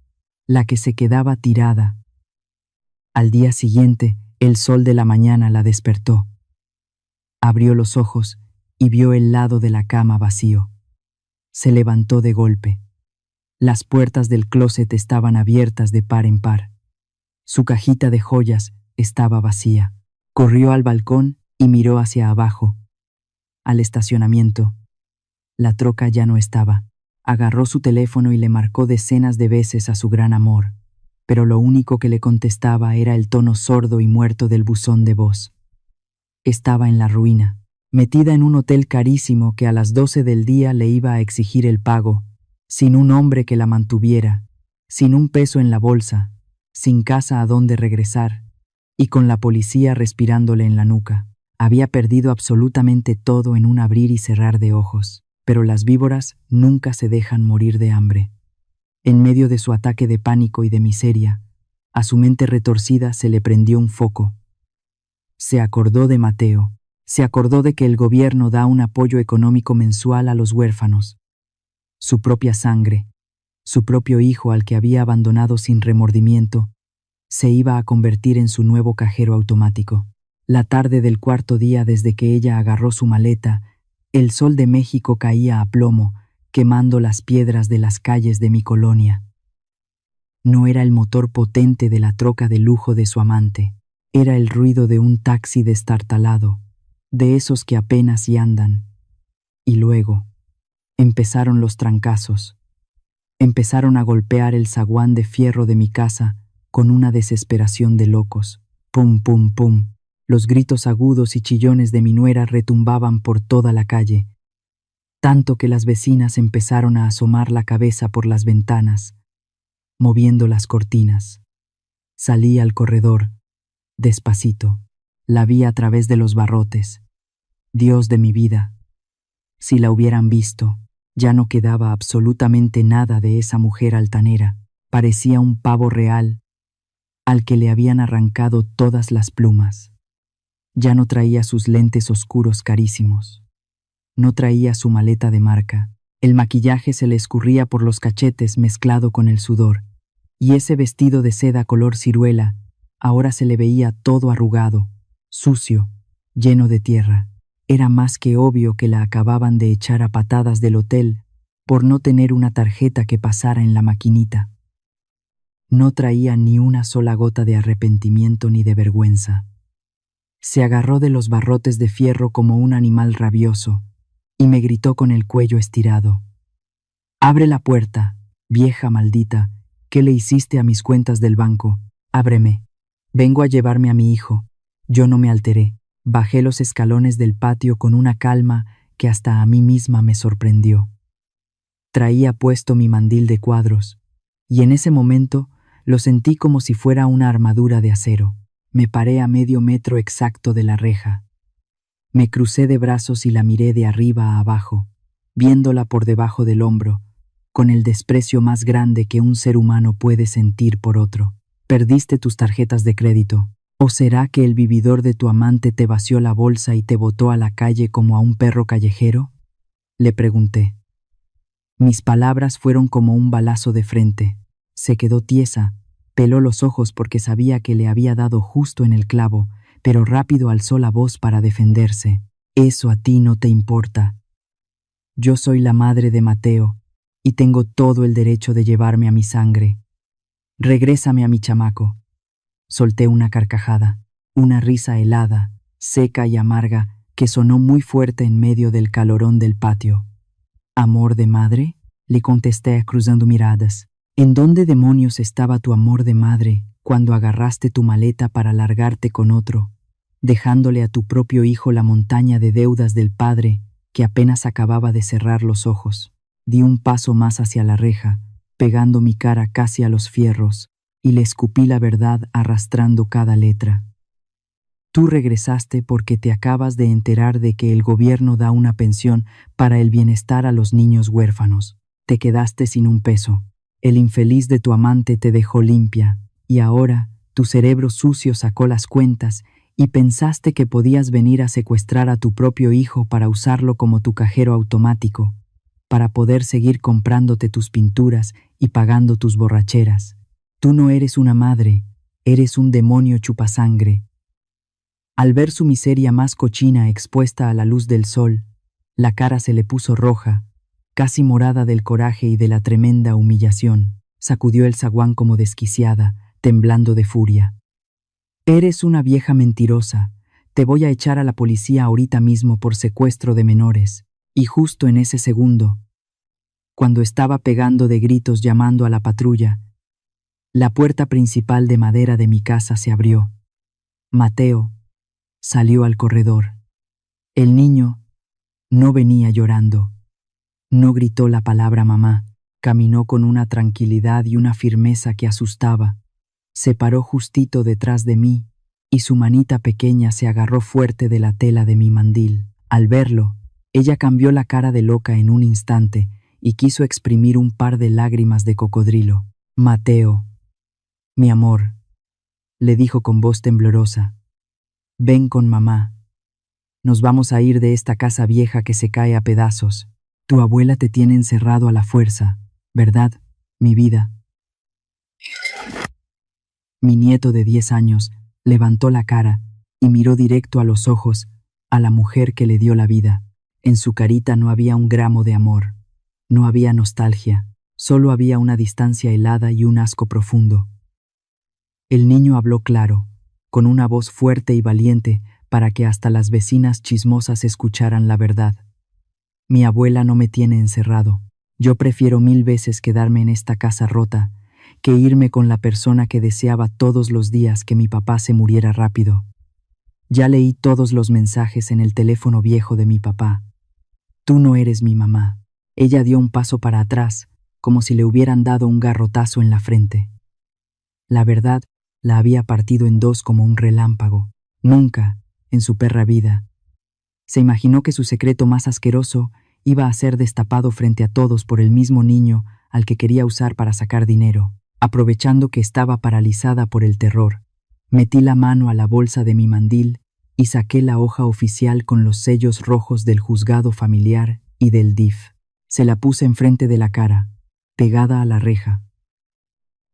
la que se quedaba tirada. Al día siguiente, el sol de la mañana la despertó. Abrió los ojos y vio el lado de la cama vacío. Se levantó de golpe. Las puertas del closet estaban abiertas de par en par. Su cajita de joyas estaba vacía. Corrió al balcón y miró hacia abajo, al estacionamiento. La troca ya no estaba. Agarró su teléfono y le marcó decenas de veces a su gran amor, pero lo único que le contestaba era el tono sordo y muerto del buzón de voz. Estaba en la ruina, metida en un hotel carísimo que a las 12 del día le iba a exigir el pago, sin un hombre que la mantuviera, sin un peso en la bolsa, sin casa a dónde regresar, y con la policía respirándole en la nuca. Había perdido absolutamente todo en un abrir y cerrar de ojos, pero las víboras nunca se dejan morir de hambre. En medio de su ataque de pánico y de miseria, a su mente retorcida se le prendió un foco. Se acordó de Mateo, se acordó de que el gobierno da un apoyo económico mensual a los huérfanos. Su propia sangre, su propio hijo al que había abandonado sin remordimiento, se iba a convertir en su nuevo cajero automático. La tarde del cuarto día desde que ella agarró su maleta, el sol de México caía a plomo quemando las piedras de las calles de mi colonia. No era el motor potente de la troca de lujo de su amante, era el ruido de un taxi destartalado, de esos que apenas y andan. Y luego empezaron los trancazos. Empezaron a golpear el zaguán de fierro de mi casa con una desesperación de locos. Pum, pum, pum. Los gritos agudos y chillones de mi nuera retumbaban por toda la calle, tanto que las vecinas empezaron a asomar la cabeza por las ventanas, moviendo las cortinas. Salí al corredor, despacito. La vi a través de los barrotes. Dios de mi vida, si la hubieran visto, ya no quedaba absolutamente nada de esa mujer altanera. Parecía un pavo real al que le habían arrancado todas las plumas. Ya no traía sus lentes oscuros carísimos. No traía su maleta de marca. El maquillaje se le escurría por los cachetes mezclado con el sudor. Y ese vestido de seda color ciruela ahora se le veía todo arrugado, sucio, lleno de tierra. Era más que obvio que la acababan de echar a patadas del hotel por no tener una tarjeta que pasara en la maquinita. No traía ni una sola gota de arrepentimiento ni de vergüenza. Se agarró de los barrotes de fierro como un animal rabioso y me gritó con el cuello estirado: «Abre la puerta, vieja maldita, ¿qué le hiciste a mis cuentas del banco? Ábreme. Vengo a llevarme a mi hijo». Yo no me alteré. Bajé los escalones del patio con una calma que hasta a mí misma me sorprendió. Traía puesto mi mandil de cuadros, y en ese momento lo sentí como si fuera una armadura de acero. Me paré a medio metro exacto de la reja. Me crucé de brazos y la miré de arriba a abajo, viéndola por debajo del hombro, con el desprecio más grande que un ser humano puede sentir por otro. «¿Perdiste tus tarjetas de crédito? ¿O será que el vividor de tu amante te vació la bolsa y te botó a la calle como a un perro callejero?», le pregunté. Mis palabras fueron como un balazo de frente. Se quedó tiesa, peló los ojos porque sabía que le había dado justo en el clavo, pero rápido alzó la voz para defenderse. «Eso a ti no te importa. Yo soy la madre de Mateo y tengo todo el derecho de llevarme a mi sangre. Regrésame a mi chamaco». Solté una carcajada, una risa helada, seca y amarga, que sonó muy fuerte en medio del calorón del patio. «¿Amor de madre?», le contesté cruzando miradas. «¿En dónde demonios estaba tu amor de madre cuando agarraste tu maleta para largarte con otro, dejándole a tu propio hijo la montaña de deudas del padre que apenas acababa de cerrar los ojos?» Di un paso más hacia la reja, pegando mi cara casi a los fierros, y le escupí la verdad arrastrando cada letra. «Tú regresaste porque te acabas de enterar de que el gobierno da una pensión para el bienestar a los niños huérfanos. Te quedaste sin un peso. El infeliz de tu amante te dejó limpia, y ahora tu cerebro sucio sacó las cuentas y pensaste que podías venir a secuestrar a tu propio hijo para usarlo como tu cajero automático, para poder seguir comprándote tus pinturas y pagando tus borracheras. Tú no eres una madre, eres un demonio chupasangre». Al ver su miseria más cochina expuesta a la luz del sol, la cara se le puso roja, casi morada del coraje y de la tremenda humillación. Sacudió el zaguán como desquiciada, temblando de furia. «Eres una vieja mentirosa. Te voy a echar a la policía ahorita mismo por secuestro de menores». Y justo en ese segundo, cuando estaba pegando de gritos llamando a la patrulla, la puerta principal de madera de mi casa se abrió. Mateo salió al corredor. El niño no venía llorando. No gritó la palabra mamá. Caminó con una tranquilidad y una firmeza que asustaba. Se paró justito detrás de mí y su manita pequeña se agarró fuerte de la tela de mi mandil. Al verlo, ella cambió la cara de loca en un instante y quiso exprimir un par de lágrimas de cocodrilo. «Mateo, mi amor», le dijo con voz temblorosa, «ven con mamá. Nos vamos a ir de esta casa vieja que se cae a pedazos. Tu abuela te tiene encerrado a la fuerza, ¿verdad, mi vida?». Mi nieto de 10 años levantó la cara y miró directo a los ojos a la mujer que le dio la vida. En su carita no había un gramo de amor, No había nostalgia, solo había una distancia helada y un asco profundo. El niño habló claro, con una voz fuerte y valiente para que hasta las vecinas chismosas escucharan la verdad. Mi abuela no me tiene encerrado. Yo prefiero 1000 veces quedarme en esta casa rota que irme con la persona que deseaba todos los días que mi papá se muriera rápido. Ya leí todos los mensajes en el teléfono viejo de mi papá. Tú no eres mi mamá. Ella dio un paso para atrás, como si le hubieran dado un garrotazo en la frente. La verdad la había partido en dos como un relámpago. Nunca, en su perra vida, se imaginó que su secreto más asqueroso iba a ser destapado frente a todos por el mismo niño al que quería usar para sacar dinero. Aprovechando que estaba paralizada por el terror, metí la mano a la bolsa de mi mandil y saqué la hoja oficial con los sellos rojos del juzgado familiar y del DIF. Se la puse enfrente de la cara, pegada a la reja.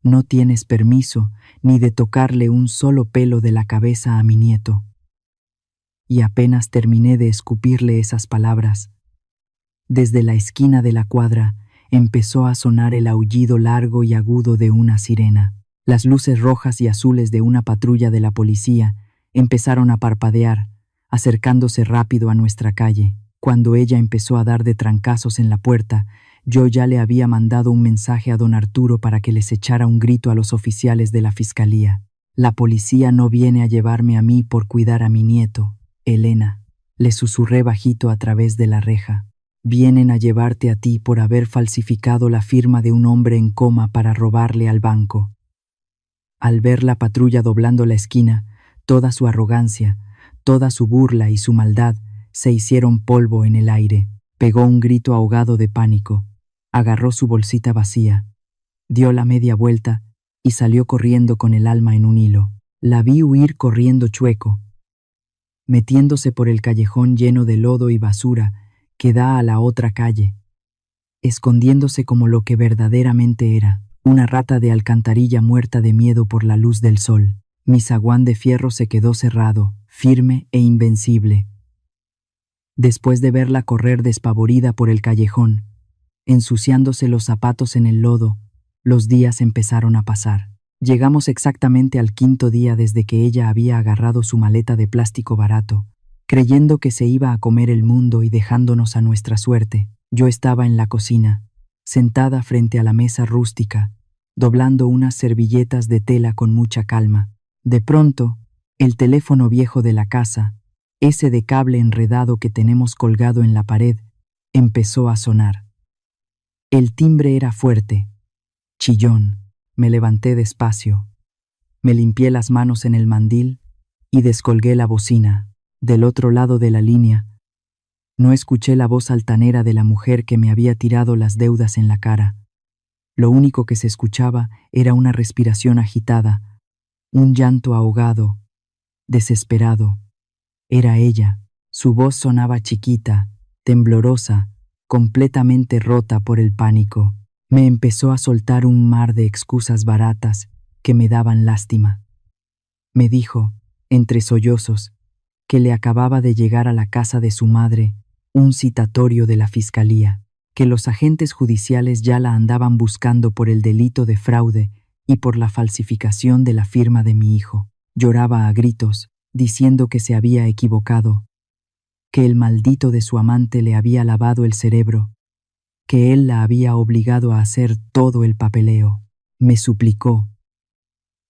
No tienes permiso ni de tocarle un solo pelo de la cabeza a mi nieto. Y apenas terminé de escupirle esas palabras, desde la esquina de la cuadra empezó a sonar el aullido largo y agudo de una sirena. Las luces rojas y azules de una patrulla de la policía empezaron a parpadear, acercándose rápido a nuestra calle. Cuando ella empezó a dar de trancazos en la puerta, yo ya le había mandado un mensaje a don Arturo para que les echara un grito a los oficiales de la fiscalía. La policía no viene a llevarme a mí por cuidar a mi nieto, Elena, le susurré bajito a través de la reja. Vienen a llevarte a ti por haber falsificado la firma de un hombre en coma para robarle al banco. Al ver la patrulla doblando la esquina, toda su arrogancia, toda su burla y su maldad se hicieron polvo en el aire. Pegó un grito ahogado de pánico, agarró su bolsita vacía, dio la media vuelta y salió corriendo con el alma en un hilo. La vi huir corriendo chueco, metiéndose por el callejón lleno de lodo y basura que da a la otra calle, escondiéndose como lo que verdaderamente era, una rata de alcantarilla muerta de miedo por la luz del sol. Mi zaguán de fierro se quedó cerrado, firme e invencible. Después de verla correr despavorida por el callejón, ensuciándose los zapatos en el lodo, los días empezaron a pasar. Llegamos exactamente al 5.º día desde que ella había agarrado su maleta de plástico barato, creyendo que se iba a comer el mundo y dejándonos a nuestra suerte. Yo estaba en la cocina, sentada frente a la mesa rústica, doblando unas servilletas de tela con mucha calma. De pronto, el teléfono viejo de la casa, ese de cable enredado que tenemos colgado en la pared, empezó a sonar. El timbre era fuerte, chillón. Me levanté despacio, me limpié las manos en el mandil y descolgué la bocina. Del otro lado de la línea, no escuché la voz altanera de la mujer que me había tirado las deudas en la cara. Lo único que se escuchaba era una respiración agitada, un llanto ahogado, desesperado. Era ella. Su voz sonaba chiquita, temblorosa, completamente rota por el pánico. Me empezó a soltar un mar de excusas baratas que me daban lástima. Me dijo, entre sollozos, que le acababa de llegar a la casa de su madre un citatorio de la fiscalía, que los agentes judiciales ya la andaban buscando por el delito de fraude y por la falsificación de la firma de mi hijo. Lloraba a gritos, diciendo que se había equivocado, que el maldito de su amante le había lavado el cerebro, que él la había obligado a hacer todo el papeleo. Me suplicó,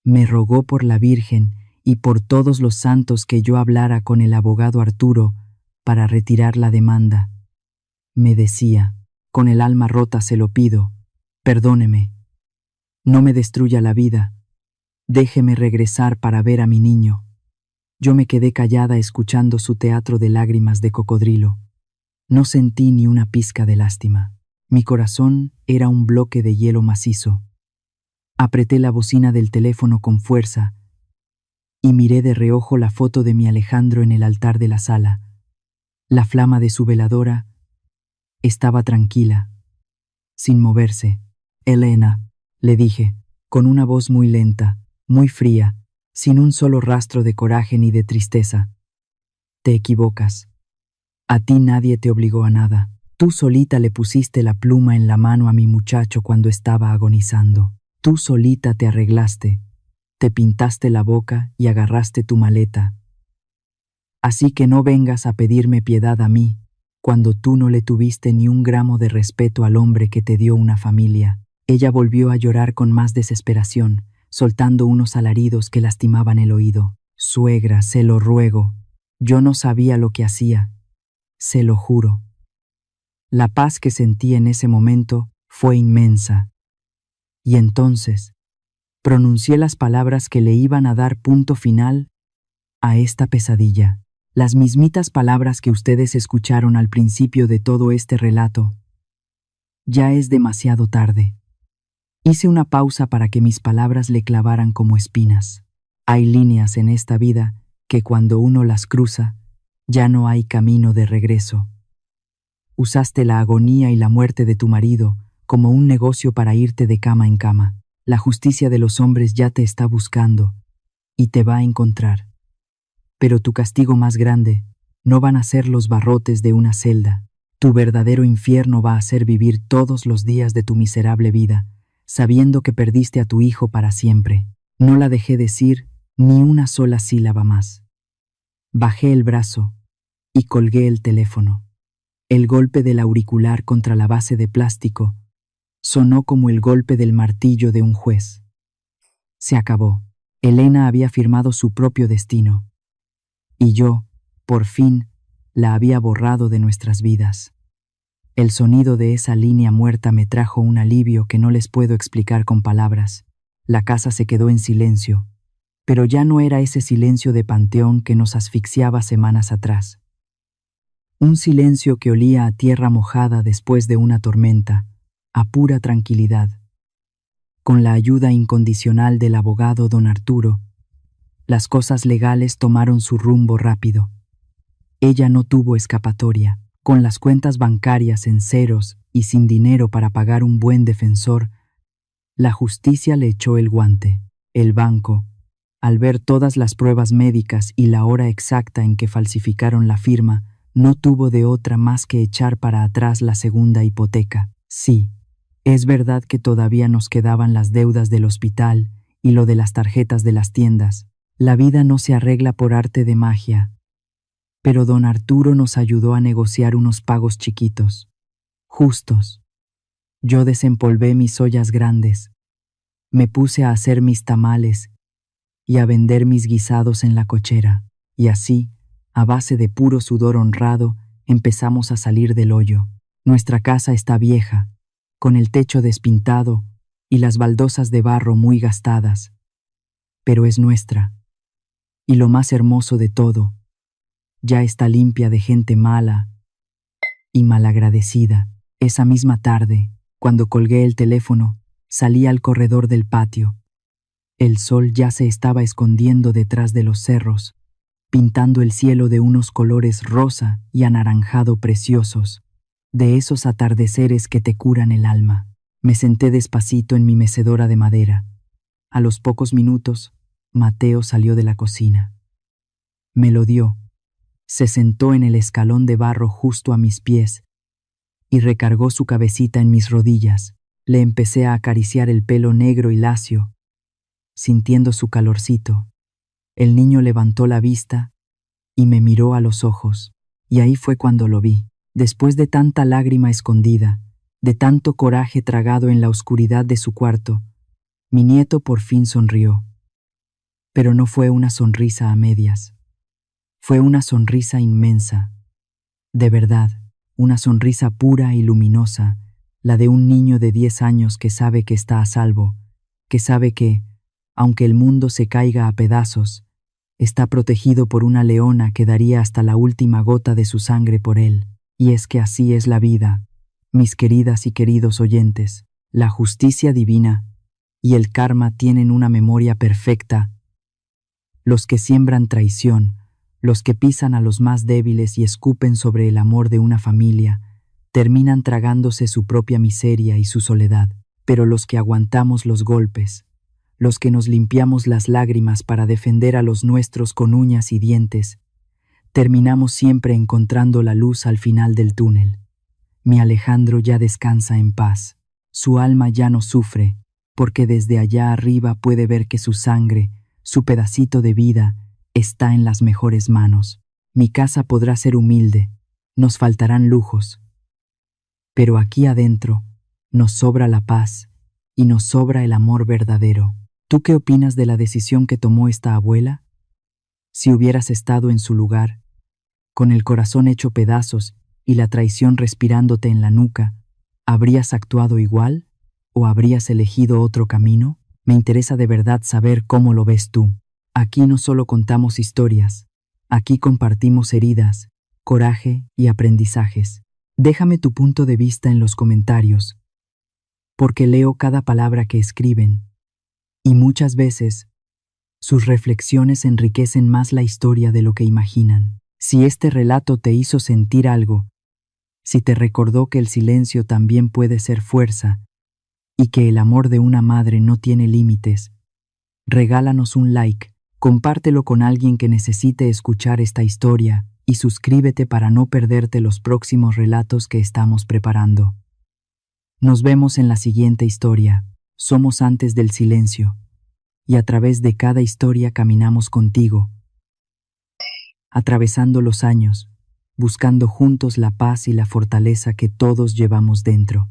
me rogó por la Virgen y por todos los santos que yo hablara con el abogado Arturo para retirar la demanda. Me decía, con el alma rota se lo pido, perdóneme, no me destruya la vida, déjeme regresar para ver a mi niño. Yo me quedé callada escuchando su teatro de lágrimas de cocodrilo. No sentí ni una pizca de lástima. Mi corazón era un bloque de hielo macizo. Apreté la bocina del teléfono con fuerza y miré de reojo la foto de mi Alejandro en el altar de la sala. La flama de su veladora estaba tranquila, sin moverse. Elena, le dije, con una voz muy lenta, muy fría, sin un solo rastro de coraje ni de tristeza. Te equivocas. A ti nadie te obligó a nada. Tú solita le pusiste la pluma en la mano a mi muchacho cuando estaba agonizando. Tú solita te arreglaste, te pintaste la boca y agarraste tu maleta. Así que no vengas a pedirme piedad a mí, cuando tú no le tuviste ni un gramo de respeto al hombre que te dio una familia. Ella volvió a llorar con más desesperación, soltando unos alaridos que lastimaban el oído. Suegra, se lo ruego, yo no sabía lo que hacía, se lo juro. La paz que sentí en ese momento fue inmensa. Y entonces pronuncié las palabras que le iban a dar punto final a esta pesadilla. Las mismitas palabras que ustedes escucharon al principio de todo este relato. Ya es demasiado tarde. Hice una pausa para que mis palabras le clavaran como espinas. Hay líneas en esta vida que cuando uno las cruza, ya no hay camino de regreso. Usaste la agonía y la muerte de tu marido como un negocio para irte de cama en cama. La justicia de los hombres ya te está buscando y te va a encontrar. Pero tu castigo más grande no van a ser los barrotes de una celda. Tu verdadero infierno va a ser vivir todos los días de tu miserable vida, sabiendo que perdiste a tu hijo para siempre. No la dejé decir ni una sola sílaba más. Bajé el brazo y colgué el teléfono. El golpe del auricular contra la base de plástico sonó como el golpe del martillo de un juez. Se acabó. Elena había firmado su propio destino. Y yo, por fin, la había borrado de nuestras vidas. El sonido de esa línea muerta me trajo un alivio que no les puedo explicar con palabras. La casa se quedó en silencio, pero ya no era ese silencio de panteón que nos asfixiaba semanas atrás. Un silencio que olía a tierra mojada después de una tormenta, a pura tranquilidad. Con la ayuda incondicional del abogado don Arturo, las cosas legales tomaron su rumbo rápido. Ella no tuvo escapatoria. Con las cuentas bancarias en ceros y sin dinero para pagar un buen defensor, la justicia le echó el guante. El banco, al ver todas las pruebas médicas y la hora exacta en que falsificaron la firma, no tuvo de otra más que echar para atrás la segunda hipoteca. Sí, es verdad que todavía nos quedaban las deudas del hospital y lo de las tarjetas de las tiendas. La vida no se arregla por arte de magia. Pero don Arturo nos ayudó a negociar unos pagos chiquitos, justos. Yo desempolvé mis ollas grandes, me puse a hacer mis tamales y a vender mis guisados en la cochera, y así, a base de puro sudor honrado, empezamos a salir del hoyo. Nuestra casa está vieja, con el techo despintado y las baldosas de barro muy gastadas, pero es nuestra. Y lo más hermoso de todo, ya está limpia de gente mala y malagradecida. Esa misma tarde, cuando colgué el teléfono, salí al corredor del patio. El sol ya se estaba escondiendo detrás de los cerros, pintando el cielo de unos colores rosa y anaranjado preciosos, de esos atardeceres que te curan el alma. Me senté despacito en mi mecedora de madera. A los pocos minutos, Mateo salió de la cocina. Me lo dio. Se sentó en el escalón de barro justo a mis pies y recargó su cabecita en mis rodillas. Le empecé a acariciar el pelo negro y lacio, sintiendo su calorcito. El niño levantó la vista y me miró a los ojos, y ahí fue cuando lo vi. Después de tanta lágrima escondida, de tanto coraje tragado en la oscuridad de su cuarto, mi nieto por fin sonrió. Pero no fue una sonrisa a medias. Fue una sonrisa inmensa, de verdad, una sonrisa pura y luminosa, la de un niño de 10 años que sabe que está a salvo, que sabe que, aunque el mundo se caiga a pedazos, está protegido por una leona que daría hasta la última gota de su sangre por él. Y es que así es la vida, mis queridas y queridos oyentes. La justicia divina y el karma tienen una memoria perfecta. Los que siembran traición, los que pisan a los más débiles y escupen sobre el amor de una familia, terminan tragándose su propia miseria y su soledad. Pero los que aguantamos los golpes, los que nos limpiamos las lágrimas para defender a los nuestros con uñas y dientes, terminamos siempre encontrando la luz al final del túnel. Mi Alejandro ya descansa en paz. Su alma ya no sufre, porque desde allá arriba puede ver que su sangre, su pedacito de vida, está en las mejores manos. Mi casa podrá ser humilde, nos faltarán lujos, pero aquí adentro nos sobra la paz y nos sobra el amor verdadero. ¿Tú qué opinas de la decisión que tomó esta abuela? Si hubieras estado en su lugar, con el corazón hecho pedazos y la traición respirándote en la nuca, ¿habrías actuado igual o habrías elegido otro camino? Me interesa de verdad saber cómo lo ves tú. Aquí no solo contamos historias, aquí compartimos heridas, coraje y aprendizajes. Déjame tu punto de vista en los comentarios, porque leo cada palabra que escriben, y muchas veces sus reflexiones enriquecen más la historia de lo que imaginan. Si este relato te hizo sentir algo, si te recordó que el silencio también puede ser fuerza y que el amor de una madre no tiene límites, regálanos un like, compártelo con alguien que necesite escuchar esta historia y suscríbete para no perderte los próximos relatos que estamos preparando. Nos vemos en la siguiente historia. Somos Antes del Silencio, y a través de cada historia caminamos contigo, atravesando los años, buscando juntos la paz y la fortaleza que todos llevamos dentro.